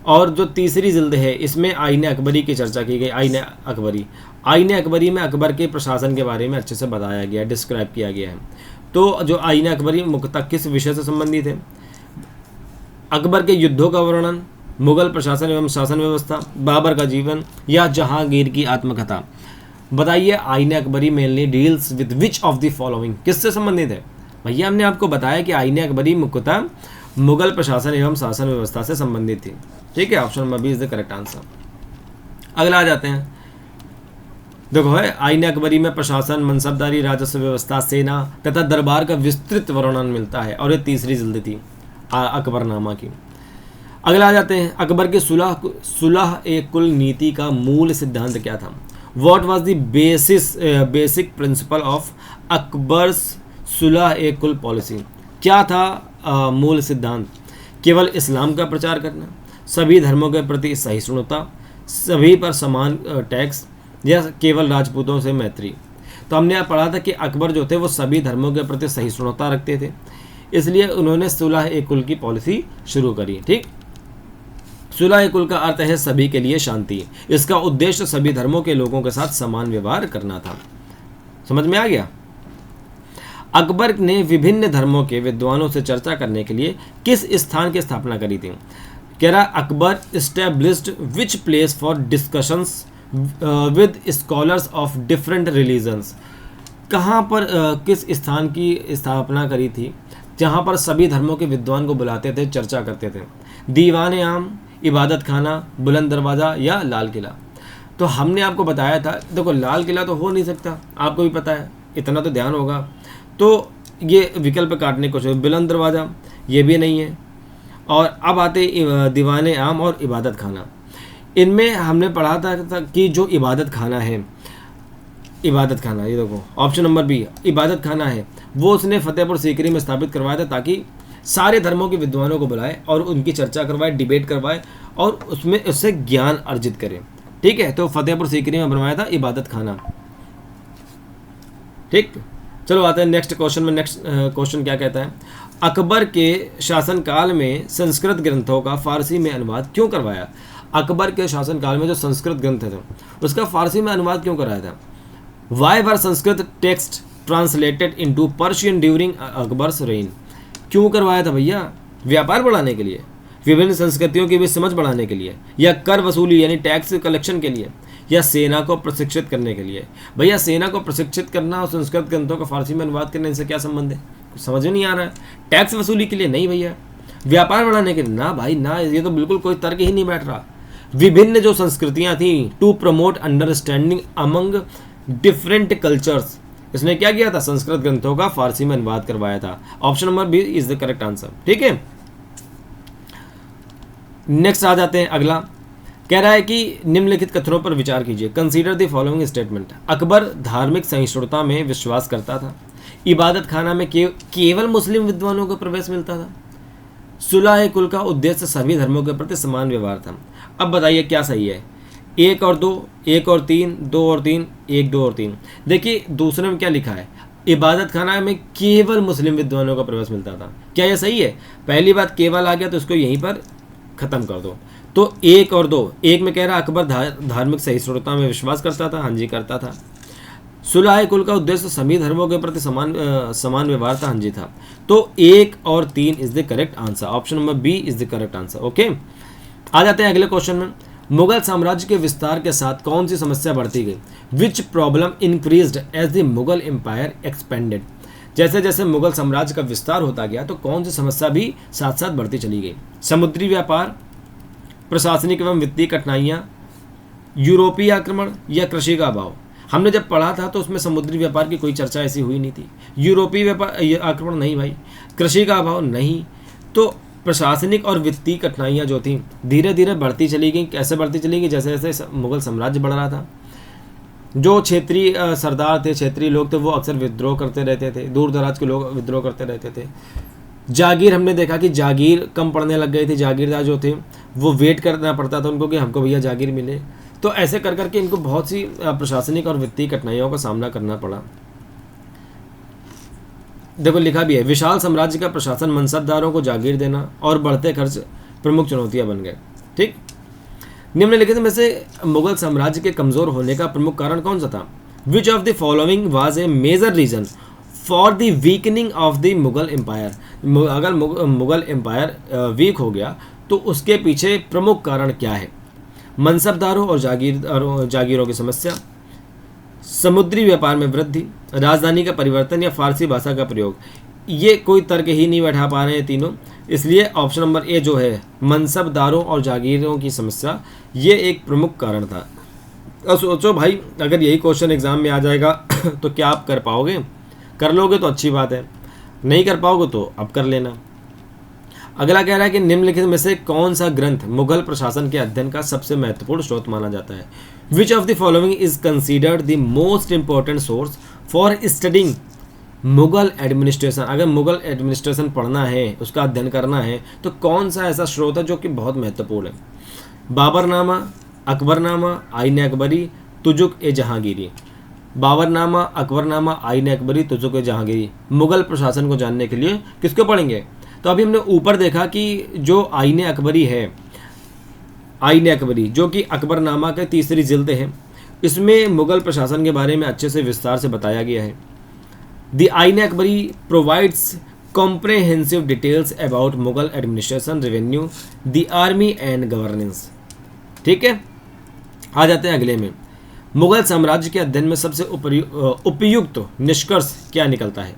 और जो तीसरी जिल्द है इसमें आईने अकबरी की चर्चा की गई। आईने अकबरी में अकबर के प्रशासन के बारे में अच्छे से बताया गया, डिस्क्राइब किया गया है। तो जो आईने अकबरी मुख्यतः किस विषय से संबंधित है? अकबर के युद्धों का वर्णन, मुगल प्रशासन एवं शासन व्यवस्था, बाबर का जीवन, या जहांगीर की आत्मकथा। बताइए आईने Akbari mainly deals with which of the following? किससे संबंधित है? भैया हमने आपको बताया कि आईने अकबरी मुख्यतः मुगल प्रशासन एवं शासन व्यवस्था से संबंधित थी। ठीक है, option number B is the correct answer. अगला आ जाते हैं, देखो है आईने अकबरी में प्रशासन, मनसबदारी, राजस्व व्यवस्था, सेना तथा दरबार का विस्तृत वर्णन मिलता है, और ये तीसरी जिल्द थी अकबरनामा की। अगला आ जाते हैं, अकबर की सुलह ए कुल नीति का मूल सिद्धांत क्या था? What was the basic principle of Akbar's sulh e kul policy? क्या था मूल सिद्धांत? केवल इस्लाम का प्रचार करना, सभी धर्मों के प्रति सहिष्णुता, सभी पर समान टैक्स, या केवल राजपूतों से मैत्री? तो हमने यहाँ पढ़ा था कि अकबर जो थे वो सभी धर्मों के प्रति सहिष्णुता रखते थे, इसलिए उन्होंने सुलह ए कुल की पॉलिसी शुरू करी। ठीक, सुलह ए कुल का अर्थ है सभी के लिए शांति। इसका उद्देश्य सभी धर्मों के लोगों के साथ समान व्यवहार करना था। समझ में आ गया? अकबर ने विभिन्न धर्मों के विद्वानों से चर्चा करने के लिए किस स्थान की स्थापना करी थी? कह रहा Akbar established which place for discussions with scholars of different religions? कहाँ पर किस स्थान की स्थापना करी थी जहाँ पर सभी धर्मों के विद्वान को बुलाते थे, चर्चा करते थे? दीवान आम, इबादत खाना, बुलंद दरवाज़ा, या लाल किला? तो हमने आपको बताया था, देखो लाल किला तो हो नहीं सकता, आपको भी पता है, इतना तो ध्यान होगा। तो ये विकल्प काटने को चाहिए। बुलंद दरवाज़ा ये भी नहीं है, और अब आते दीवान आम और इबादत खाना। इनमें हमने पढ़ा था कि जो इबादत खाना है, इबादत खाना, ये देखो ऑप्शन नंबर बी इबादत खाना है, वो उसने फतेहपुर सीकरी में स्थापित करवाया था ताकि सारे धर्मों के विद्वानों को बुलाए और उनकी चर्चा करवाए, डिबेट करवाए और उसमें उससे ज्ञान अर्जित करे। ठीक है, तो फतेहपुर सीकरी में बनवाया था इबादत खाना। ठीक, चलो आते हैं नेक्स्ट क्वेश्चन में। नेक्स्ट क्वेश्चन क्या कहता है? अकबर के शासनकाल में संस्कृत ग्रंथों का फारसी में अनुवाद क्यों करवाया? अकबर के शासनकाल में जो संस्कृत ग्रंथ थे उसका फारसी में अनुवाद क्यों कराया था? Why were Sanskrit text translated into Persian during Akbar's rain? क्यों करवाया था भैया? व्यापार बढ़ाने के लिए, विभिन्न संस्कृतियों की भी समझ बढ़ाने के लिए, या कर वसूली यानी टैक्स कलेक्शन के लिए, या सेना को प्रशिक्षित करने के लिए। भैया सेना को प्रशिक्षित करना और संस्कृत ग्रंथों का फारसी में अनुवाद करने से क्या संबंध है? कुछ समझ में नहीं आ रहा है। टैक्स वसूली के लिए नहीं भैया, व्यापार बढ़ाने के लिए ना भाई ना, ये तो बिल्कुल कोई तर्क ही नहीं बैठ रहा। विभिन्न जो संस्कृतियां थी, to promote understanding among different cultures, इसने क्या किया था? संस्कृत ग्रंथों का फारसी में अनुवाद करवाया था। Option number B is the correct answer. ठीक है, नेक्स्ट आ जाते हैं। अगला कह रहा है कि निम्नलिखित कथनों पर विचार कीजिए। Consider the following statement. Akbar धार्मिक सहिष्णुता में विश्वास करता था। इबादत खाना में केवल मुस्लिम विद्वानों को प्रवेश मिलता था। सुलह कुल का उद्देश्य सभी धर्मों के प्रति समान व्यवहार था। अब बताइए क्या सही है? 1 और 2, 1 और 3, 2 और 3, 1, 2 और 3। देखिए दूसरे में क्या लिखा है? इबादत खाना में केवल मुस्लिम विद्वानों का प्रवेश मिलता था। क्या यह सही है? पहली बात केवल आ गया तो इसको यहीं पर खत्म कर दो। तो 1 और 2, 1 में कह रहा अकबर धार्मिक सहिष्णुता में विश्वास करता था। हाँ जी करता था। सुलह कुल का उद्देश्य सभी धर्मों के प्रति समान व्यवहार था। हाँ जी था। तो 1 और 3 is the correct answer. Option number B is the correct answer. Okay, आ जाते हैं अगले क्वेश्चन में। मुगल साम्राज्य के विस्तार के साथ कौन सी समस्या बढ़ती गई? Which problem increased as the Mughal empire expanded. जैसे जैसे मुगल साम्राज्य का विस्तार होता गया तो कौन सी समस्या भी साथ साथ बढ़ती चली गई? समुद्री व्यापार, प्रशासनिक एवं वित्तीय कठिनाइयाँ, यूरोपीय आक्रमण, या कृषि का अभाव। हमने जब पढ़ा था तो उसमें समुद्री व्यापार की कोई चर्चा ऐसी हुई नहीं थी। यूरोपीय व्यापार आक्रमण नहीं भाई, कृषि का अभाव नहीं। तो प्रशासनिक और वित्तीय कठिनाइयाँ जो थी धीरे धीरे बढ़ती चली गई। कैसे बढ़ती चली गई? जैसे जैसे मुगल साम्राज्य बढ़ रहा था, जो क्षेत्रीय सरदार थे, क्षेत्रीय लोग थे, वो अक्सर विद्रोह करते रहते थे। दूर दराज के लोग विद्रोह करते रहते थे। जागीर, हमने देखा कि जागीर कम पड़ने लग गई थी। जागीरदार जो थे वो वेट करना पड़ता था उनको कि हमको भैया जागीर मिले। तो ऐसे कर करके इनको बहुत सी प्रशासनिक और वित्तीय कठिनाइयों का सामना करना पड़ा। देखो लिखा भी है, विशाल साम्राज्य का प्रशासन, मनसबदारों को जागीर देना और बढ़ते खर्च प्रमुख चुनौतियां बन गए। ठीक, निम्नलिखित में से मुगल साम्राज्य के कमजोर होने का प्रमुख कारण कौन सा था? Which of the following was a major reason for the weakening of the Mughal empire. अगर मुगल एम्पायर वीक हो गया तो उसके पीछे प्रमुख कारण क्या है? मनसबदारों और जागीरों की समस्या, समुद्री व्यापार में वृद्धि, राजधानी का परिवर्तन, या फारसी भाषा का प्रयोग। ये कोई तर्क ही नहीं बैठा पा रहे हैं तीनों, इसलिए ऑप्शन नंबर ए जो है मनसबदारों और जागीरों की समस्या, ये एक प्रमुख कारण था। अब सोचो भाई, अगर यही क्वेश्चन एग्जाम में आ जाएगा तो क्या आप कर पाओगे? कर लोगे तो अच्छी बात है, नहीं कर पाओगे तो अब कर लेना। अगला कह रहा है कि निम्नलिखित में से कौन सा ग्रंथ मुगल प्रशासन के अध्ययन का सबसे महत्वपूर्ण स्रोत माना जाता है? विच of the following is considered the most important source for studying Mughal administration. अगर मुगल एडमिनिस्ट्रेशन पढ़ना है, उसका अध्ययन करना है, तो कौन सा ऐसा स्रोत है जो कि बहुत महत्वपूर्ण है? बाबरनामा, अकबरनामा, आईन अकबरी, तुजुक ए जहांगीरी। बाबरनामा, अकबरनामा, आईन अकबरी, तुजुक ए जहांगीरी। मुगल प्रशासन को जानने के लिए किसको पढ़ेंगे? तो अभी हमने ऊपर देखा कि जो आईन अकबरी है, आईन अकबरी जो कि अकबरनामा के तीसरी जिल्द है, इसमें मुगल प्रशासन के बारे में अच्छे से विस्तार से बताया गया है। द आईन Akbari provides comprehensive details about Mughal administration, revenue, the army and governance. ठीक है, आ जाते हैं अगले में। मुगल साम्राज्य के अध्ययन में सबसे उपयुक्त निष्कर्ष क्या निकलता है?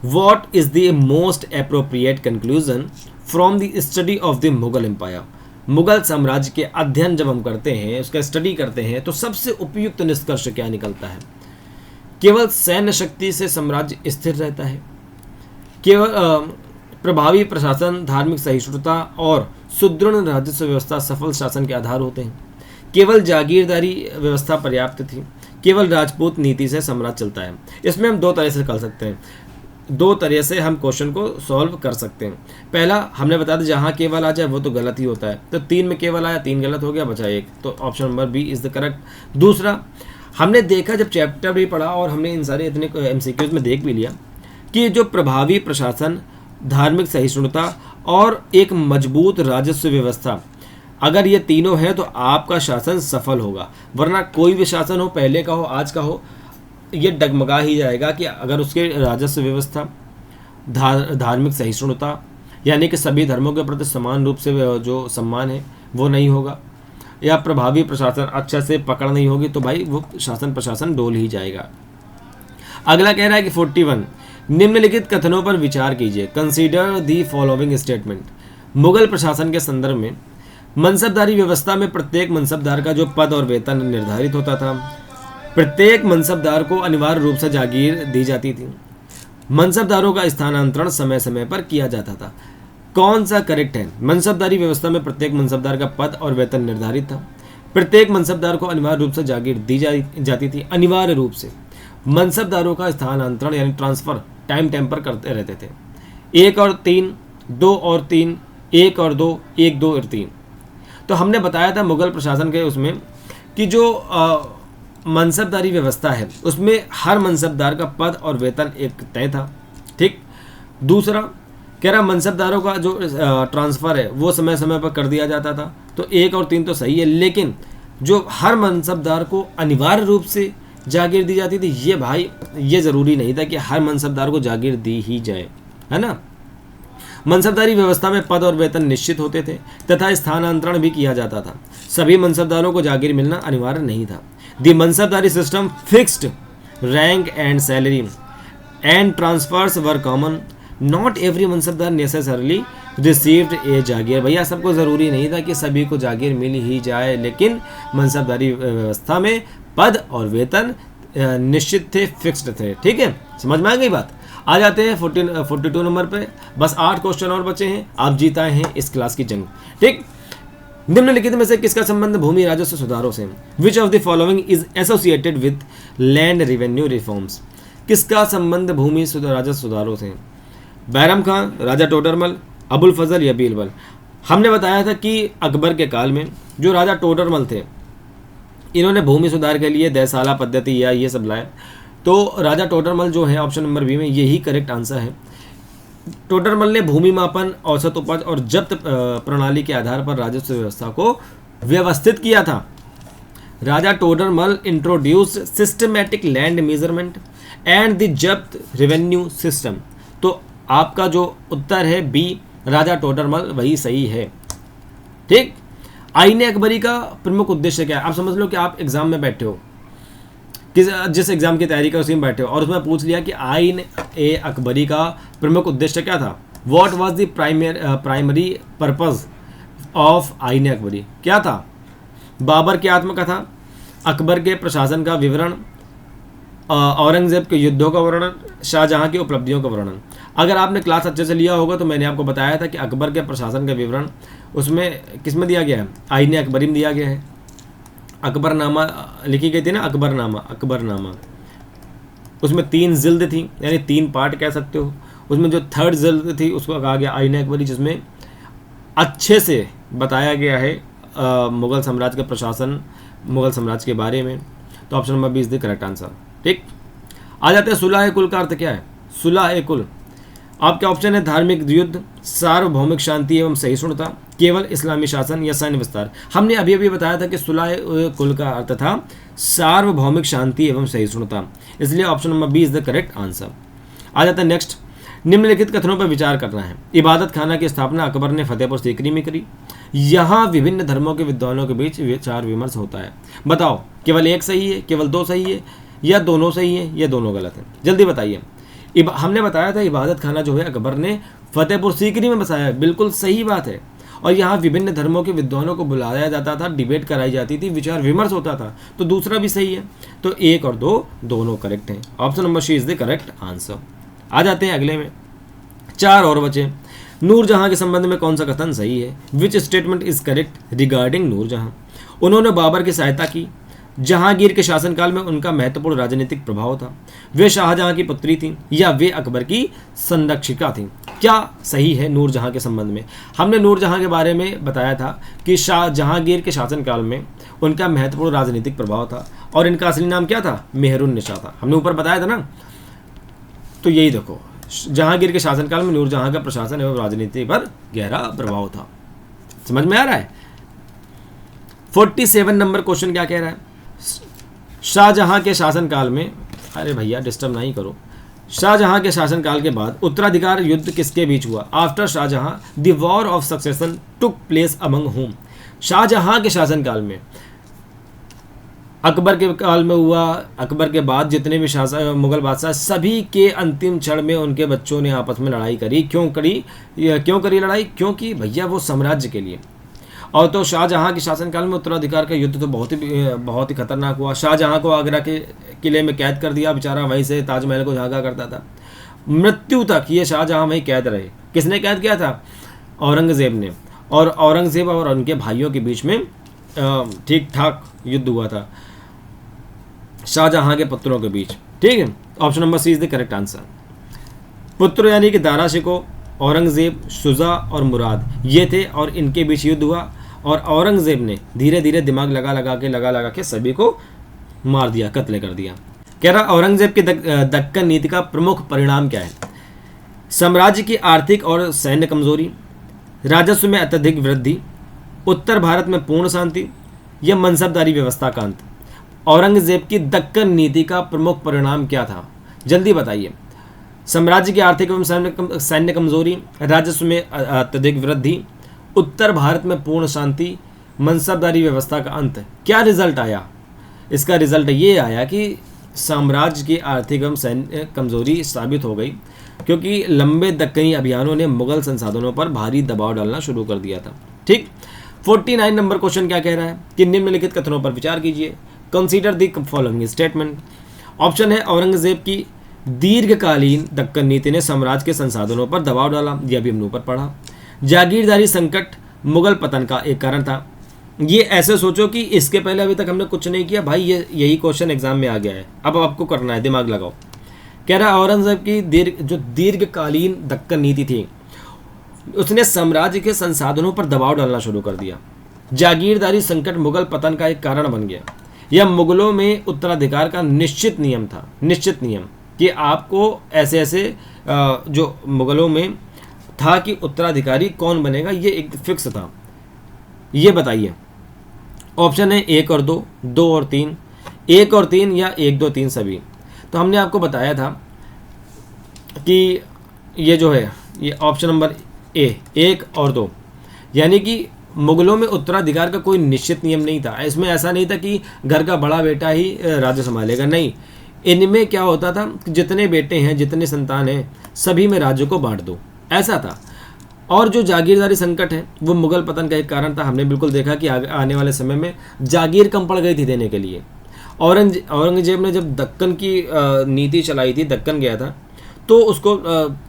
What is the most appropriate conclusion from the study of the Mughal Empire? Mughal साम्राज्य के अध्ययन जब हम करते हैं, उसका स्टडी करते हैं, तो सबसे उपयुक्त निष्कर्ष क्या निकलता है? केवल सैन्य शक्ति से साम्राज्य स्थिर रहता है। केवल प्रभावी प्रशासन, धार्मिक सहिष्णुता और सुदृढ़ राजस्व व्यवस्था सफल शासन के आधार होते हैं। केवल जागीरदारी व्यवस्था पर्याप्त थी। केवल राजपूत नीति से साम्राज्य चलता है। इसमें हम दो तरह से कर सकते हैं, दो तरह से हम क्वेश्चन को सॉल्व कर सकते हैं। पहला हमने बता दिया, जहाँ केवल आ जाए वो तो गलत ही होता है। तो 3 में केवल आया, 3 गलत हो गया, बचा 1, तो option number B is the correct. दूसरा, हमने देखा जब चैप्टर भी पढ़ा और हमने इन सारे इतने MCQs में देख भी लिया कि जो प्रभावी प्रशासन, धार्मिक सहिष्णुता और एक मजबूत राजस्व व्यवस्था, अगर ये तीनों हैं तो आपका शासन सफल होगा। वरना कोई भी शासन हो, पहले का हो, आज का हो, ये डगमगा ही जाएगा कि अगर उसके राजस्व व्यवस्था, धार्मिक सहिष्णुता यानी कि सभी धर्मों के प्रति समान रूप से जो सम्मान है वो नहीं होगा, या प्रभावी प्रशासन अच्छे से पकड़ नहीं होगी, तो भाई वो शासन प्रशासन डोल ही जाएगा। अगला कह रहा है कि 41 निम्नलिखित कथनों पर विचार कीजिए, consider the following statement. Mughal प्रशासन के संदर्भ में मनसबदारी व्यवस्था में प्रत्येक मनसबदार का जो पद और वेतन निर्धारित होता था, प्रत्येक मनसबदार को अनिवार्य रूप से जागीर दी जाती थी, मनसबदारों का स्थानांतरण समय समय पर किया जाता था। कौन सा करेक्ट है? मनसबदारी व्यवस्था में प्रत्येक मनसबदार का पद और वेतन निर्धारित था, प्रत्येक मनसबदार को अनिवार्य रूप से जागीर दी जाती थी, अनिवार्य रूप से मनसबदारों का स्थानांतरण यानी ट्रांसफर टाइम टेम्पर करते रहते थे। 1 और 3, 2 और 3, 1 और 2, 1, 2 और 3। तो हमने बताया था मुगल प्रशासन के उसमें कि जो मनसबदारी व्यवस्था है उसमें हर मनसबदार का पद और वेतन एक तय था। ठीक। दूसरा कह रहा मनसबदारों का जो ट्रांसफ़र है वो समय समय पर कर दिया जाता था। तो 1 और 3 तो सही है, लेकिन जो हर मनसबदार को अनिवार्य रूप से जागीर दी जाती थी, ये भाई ये ज़रूरी नहीं था कि हर मनसबदार को जागीर दी ही जाए, है ना। मनसबदारी व्यवस्था में पद और वेतन निश्चित होते थे तथा स्थानांतरण भी किया जाता था। सभी मनसबदारों को जागीर मिलना अनिवार्य नहीं था। The mansabdari system fixed rank and salary and transfers were common, not every mansabdar necessarily received a jagir. भैया सबको ज़रूरी नहीं था कि सभी को जागीर मिल ही जाए, लेकिन मनसबदारी व्यवस्था में पद और वेतन निश्चित थे, फिक्स्ड थे। ठीक है, समझ में आ गई बात। आ जाते हैं 42 नंबर पे। बस 8 क्वेश्चन और बचे हैं, आप जीता हैं इस क्लास की जंग। ठीक। निम्नलिखित में से किसका संबंध भूमि राजस्व सुधारों से? विच of the following is associated with land revenue reforms? किसका संबंध भूमि राजस्व सुधारों से? बैरम खान, राजा टोडरमल, अबुल फजल या बीरबल? हमने बताया था कि अकबर के काल में जो राजा टोडरमल थे, इन्होंने भूमि सुधार के लिए देसाला पद्धति या ये सब लाए। तो राजा टोडरमल जो है ऑप्शन नंबर बी में यही करेक्ट आंसर है। टोडरमल ने भूमि मापन, औसत उपज और जब्त प्रणाली के आधार पर राजस्व व्यवस्था को व्यवस्थित किया था। Raja Todarmal introduced systematic land measurement and the zabt revenue system. तो आपका जो उत्तर है बी, राजा टोडरमल, वही सही है। ठीक। आईने अकबरी का प्रमुख उद्देश्य क्या है? आप समझ लो कि आप एग्जाम में बैठे हो, जिस एग्जाम की तैयारी कर उसी में बैठे हो, और उसमें पूछ लिया कि आईन ए अकबरी का प्रमुख उद्देश्य क्या था? What was the primary purpose of आईन अकबरी? क्या था? बाबर की आत्मकथा, अकबर के प्रशासन का विवरण, औरंगजेब के युद्धों का वर्णन, शाहजहां की उपलब्धियों का वर्णन। अगर आपने क्लास अच्छे से लिया होगा तो मैंने आपको बताया था कि अकबर के प्रशासन का विवरण उसमें किस में दिया गया है? आईन अकबरी में दिया गया है। अकबरनामा लिखी गई थी ना, अकबरनामा। उसमें 3 जिल्द थी, यानी 3 पार्ट कह सकते हो। उसमें जो 3rd जिल्द थी उसको कहा गया आईन अकबरी, जिसमें अच्छे से बताया गया है मुगल साम्राज्य का प्रशासन, मुगल साम्राज्य के बारे में। तो option number B is the correct answer. ठीक। आ जाते हैं सुलह कुल का अर्थ क्या है? सुलह कुल आपके ऑप्शन है धार्मिक युद्ध, सार्वभौमिक शांति एवं सहिष्णुता, केवल इस्लामी शासन या सैन्य विस्तार। हमने अभी अभी बताया था कि सुलह कुल का अर्थ था सार्वभौमिक शांति एवं सहिष्णुता, इसलिए option number B is the correct answer. आ जाता है नेक्स्ट। निम्नलिखित कथनों पर विचार करना है। इबादत खाना की स्थापना अकबर ने फतेहपुर सीकरी में करी। यहाँ विभिन्न धर्मों के विद्वानों के बीच विचार विमर्श होता है। बताओ, केवल एक सही है, केवल 2 सही है, या दोनों सही है, या दोनों गलत है? जल्दी बताइए। हमने बताया था इबादत खाना जो है अकबर ने फतेहपुर सीकरी में बसाया है, बिल्कुल सही बात है। और यहाँ विभिन्न धर्मों के विद्वानों को बुलाया जाता था, डिबेट कराई जाती थी, विचार विमर्श होता था, तो दूसरा भी सही है। तो 1 और 2 दोनों करेक्ट हैं। Option number C is the correct answer. आ जाते हैं अगले में, 4 और बचे। नूरजहां के संबंध में कौन सा कथन सही है? Which statement is correct regarding Nur Jahan? उन्होंने बाबर की सहायता की। जहांगीर के शासनकाल में उनका महत्वपूर्ण राजनीतिक प्रभाव था। वे शाहजहां की पुत्री थीं या वे अकबर की संरक्षिका थीं? क्या सही है नूरजहां के संबंध में? हमने नूरजहां के बारे में बताया था कि जहांगीर के शासनकाल में उनका महत्वपूर्ण राजनीतिक प्रभाव था, और इनका असली नाम क्या था? मेहरुन्निसा था। हमने ऊपर बताया था ना। तो यही देखो, जहांगीर के शासनकाल में नूरजहां का प्रशासन एवं राजनीति पर गहरा प्रभाव था। समझ में आ रहा है? 47 नंबर क्वेश्चन क्या कह रहा है? शाहजहां के शासनकाल में, अरे भैया डिस्टर्ब नहीं करो, शाहजहां के शासनकाल के बाद उत्तराधिकार युद्ध किसके बीच हुआ? After Shah Jahan the war of succession took place among whom. Shah Jahan के शासनकाल में, अकबर के काल में हुआ, अकबर के बाद जितने भी मुगल बादशाह, सभी के अंतिम क्षण में उनके बच्चों ने आपस में लड़ाई करी। क्यों करी लड़ाई? क्योंकि भैया वो साम्राज्य के लिए। और तो शाहजहां के शासनकाल में उत्तराधिकार का युद्ध तो बहुत ही खतरनाक हुआ। शाहजहां को आगरा के किले में कैद कर दिया, बेचारा वहीं से ताजमहल को झांका करता था। मृत्यु तक ये शाहजहां वहीं कैद रहे। किसने कैद किया था? औरंगज़ेब ने। और औरंगज़ेब और उनके भाइयों के बीच में ठीक ठाक युद्ध हुआ था, शाहजहां के पुत्रों के बीच। ठीक है, option number C is the correct answer. पुत्र यानी कि दारा शिकोह, औरंगज़ेब, शुजा और मुराद ये थे और इनके बीच युद्ध हुआ। और औरंगज़ेब ने धीरे धीरे दिमाग लगा के सभी को मार दिया, कत्ल कर दिया। कह रहा औरंगज़ेब की दक्कन नीति का प्रमुख परिणाम क्या है? साम्राज्य की आर्थिक और सैन्य कमजोरी, राजस्व में अत्यधिक वृद्धि, उत्तर भारत में पूर्ण शांति या मनसबदारी व्यवस्था का अंत। औरंगज़ेब की दक्कन नीति का प्रमुख परिणाम क्या था? जल्दी बताइए। साम्राज्य की आर्थिक एवं सैन्य कमजोरी, राजस्व में अत्यधिक वृद्धि, उत्तर भारत में पूर्ण शांति, मनसबदारी व्यवस्था का अंत। क्या रिजल्ट आया? इसका रिजल्ट ये आया कि साम्राज्य की आर्थिक एवं सैन्य कमजोरी साबित हो गई, क्योंकि लंबे दक्कनी अभियानों ने मुगल संसाधनों पर भारी दबाव डालना शुरू कर दिया था। ठीक, 49 नंबर क्वेश्चन क्या कह रहा है कि निम्नलिखित कथनों पर विचार कीजिए। Consider the following statement. Option है औरंगज़ेब की दीर्घकालीन दक्कन नीति ने साम्राज्य के संसाधनों पर दबाव डाला, यह भी हमने ऊपर पढ़ा। जागीरदारी संकट मुगल पतन का एक कारण था। ये ऐसे सोचो कि इसके पहले अभी तक हमने कुछ नहीं किया भाई, ये यही क्वेश्चन एग्जाम में आ गया है, अब आपको करना है, दिमाग लगाओ। कह रहा औरंगज़ेब की जो दीर्घकालीन दक्कन नीति थी उसने साम्राज्य के संसाधनों पर दबाव डालना शुरू कर दिया। जागीरदारी संकट मुगल पतन का एक कारण बन गया। यह मुगलों में उत्तराधिकार का निश्चित नियम कि आपको ऐसे ऐसे जो मुगलों में था कि उत्तराधिकारी कौन बनेगा, ये एक फिक्स था। ये बताइए। ऑप्शन है 1 और 2, 2 और 3, 1 और 3 या 1, 2, 3 सभी। तो हमने आपको बताया था कि ये जो है ये ऑप्शन नंबर ए 1 और 2, यानी कि मुगलों में उत्तराधिकार का कोई निश्चित नियम नहीं था। इसमें ऐसा नहीं था कि घर का बड़ा बेटा ही राज्य संभालेगा, नहीं। इनमें क्या होता था, जितने बेटे हैं, जितने संतान हैं, सभी में राज्य को बांट दो, ऐसा था। और जो जागीरदारी संकट है वो मुगल पतन का एक कारण था। हमने बिल्कुल देखा कि आने वाले समय में जागीर कम पड़ गई थी देने के लिए। औरंगजेब ने जब दक्कन की नीति चलाई थी, दक्कन गया था, तो उसको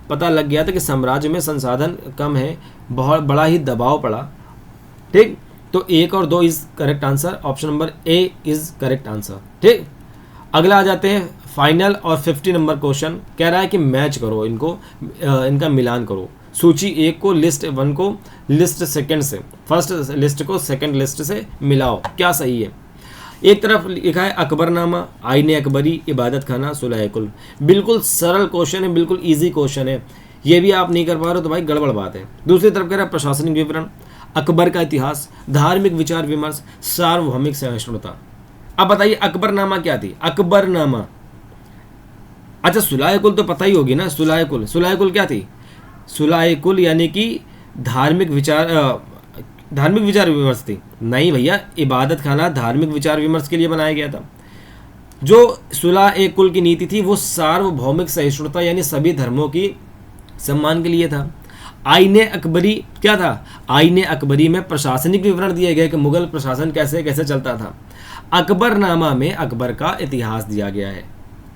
पता लग गया था कि साम्राज्य में संसाधन कम है, बहुत बड़ा ही दबाव पड़ा। ठीक, तो 1 और 2 is correct answer, option number A is correct answer. ठीक, अगला आ जाते हैं फाइनल और 50 नंबर क्वेश्चन। कह रहा है कि मैच करो इनको, इनका मिलान करो। सूची 1 को लिस्ट 1 को लिस्ट सेकंड से, फर्स्ट लिस्ट को सेकंड लिस्ट से मिलाओ, क्या सही है। एक तरफ लिखा है अकबरनामा, आईने अकबरी, इबादत खाना, सुलह कुल। बिल्कुल सरल क्वेश्चन है, बिल्कुल इजी क्वेश्चन है। ये भी आप नहीं कर पा रहे हो तो भाई गड़बड़ बात है। दूसरी तरफ कह रहा है प्रशासनिक विवरण, अकबर का इतिहास, धार्मिक विचार विमर्श, सार्वभौमिक सहिष्णुता। अब बताइए अकबरनामा क्या थी? अकबरनामा, अच्छा सुलह कुल तो पता ही होगी ना। सुलह कुल क्या थी? सुलह कुल यानी कि धार्मिक विचार विमर्श थी। नहीं भैया, इबादत खाना धार्मिक विचार विमर्श के लिए बनाया गया था। जो सुलह कुल की नीति थी वो सार्वभौमिक सहिष्णुता यानी सभी धर्मों की सम्मान के लिए था। आईने अकबरी क्या था? आईने अकबरी में प्रशासनिक विवरण दिए गए कि मुगल प्रशासन कैसे कैसे चलता था। अकबरनामा में अकबर का इतिहास दिया गया है।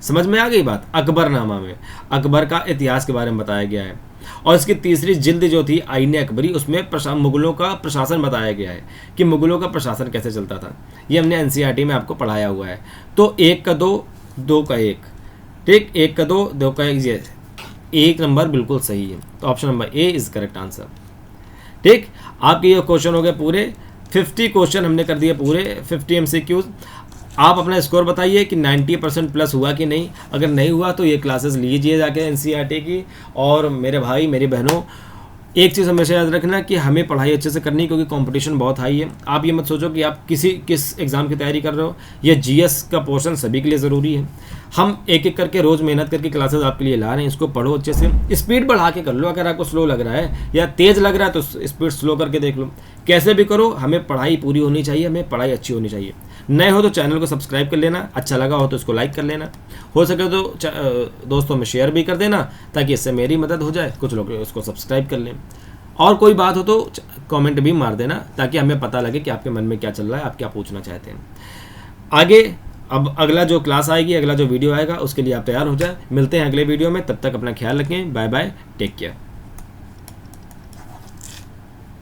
समझ में आ गई बात? अकबरनामा में अकबर का इतिहास के बारे में बताया गया है। और इसकी तीसरी जिल्द जो थी आईने अकबरी, उसमें मुगलों का प्रशासन बताया गया है कि मुगलों का प्रशासन कैसे चलता था। ये हमने एनसीईआरटी में आपको पढ़ाया हुआ है। तो 1 का 2, 2 का 1। ठीक, 1 का 2, 2 का 1, ये 1 नंबर बिल्कुल सही है। तो option number A is correct answer. ठीक, आपके ये क्वेश्चन हो गए पूरे 50 क्वेश्चन हमने कर दिए पूरे, 50 MCQs। आप अपना स्कोर बताइए कि 90% प्लस हुआ कि नहीं। अगर नहीं हुआ तो ये क्लासेस लीजिए जाके एनसीईआरटी की। और मेरे भाई मेरी बहनों, एक चीज़ हमेशा याद रखना कि हमें पढ़ाई अच्छे से करनी है, क्योंकि कंपटीशन बहुत हाई है। आप ये मत सोचो कि आप किस एग्ज़ाम की तैयारी कर रहे हो। ये जीएस का पोर्शन सभी के लिए ज़रूरी है। हम एक एक करके रोज़ मेहनत करके क्लासेस आपके लिए ला रहे हैं, इसको पढ़ो अच्छे से, स्पीड बढ़ा के कर लो। अगर आपको स्लो लग रहा है या तेज़ लग रहा है तो स्पीड स्लो करके देख लो। कैसे भी करो, हमें पढ़ाई पूरी होनी चाहिए, हमें पढ़ाई अच्छी होनी चाहिए। नए हो तो चैनल को सब्सक्राइब कर लेना, अच्छा लगा हो तो इसको लाइक कर लेना, हो सके तो दोस्तों में शेयर भी कर देना, ताकि इससे मेरी मदद हो जाए, कुछ लोग उसको सब्सक्राइब कर लें। और कोई बात हो तो कमेंट भी मार देना, ताकि हमें पता लगे कि आपके मन में क्या चल रहा है, आप क्या पूछना चाहते हैं। आगे अब अगला जो क्लास आएगी, अगला जो वीडियो आएगा, उसके लिए आप तैयार हो जाए। मिलते हैं अगले वीडियो में, तब तक अपना ख्याल रखें। Bye bye, take care.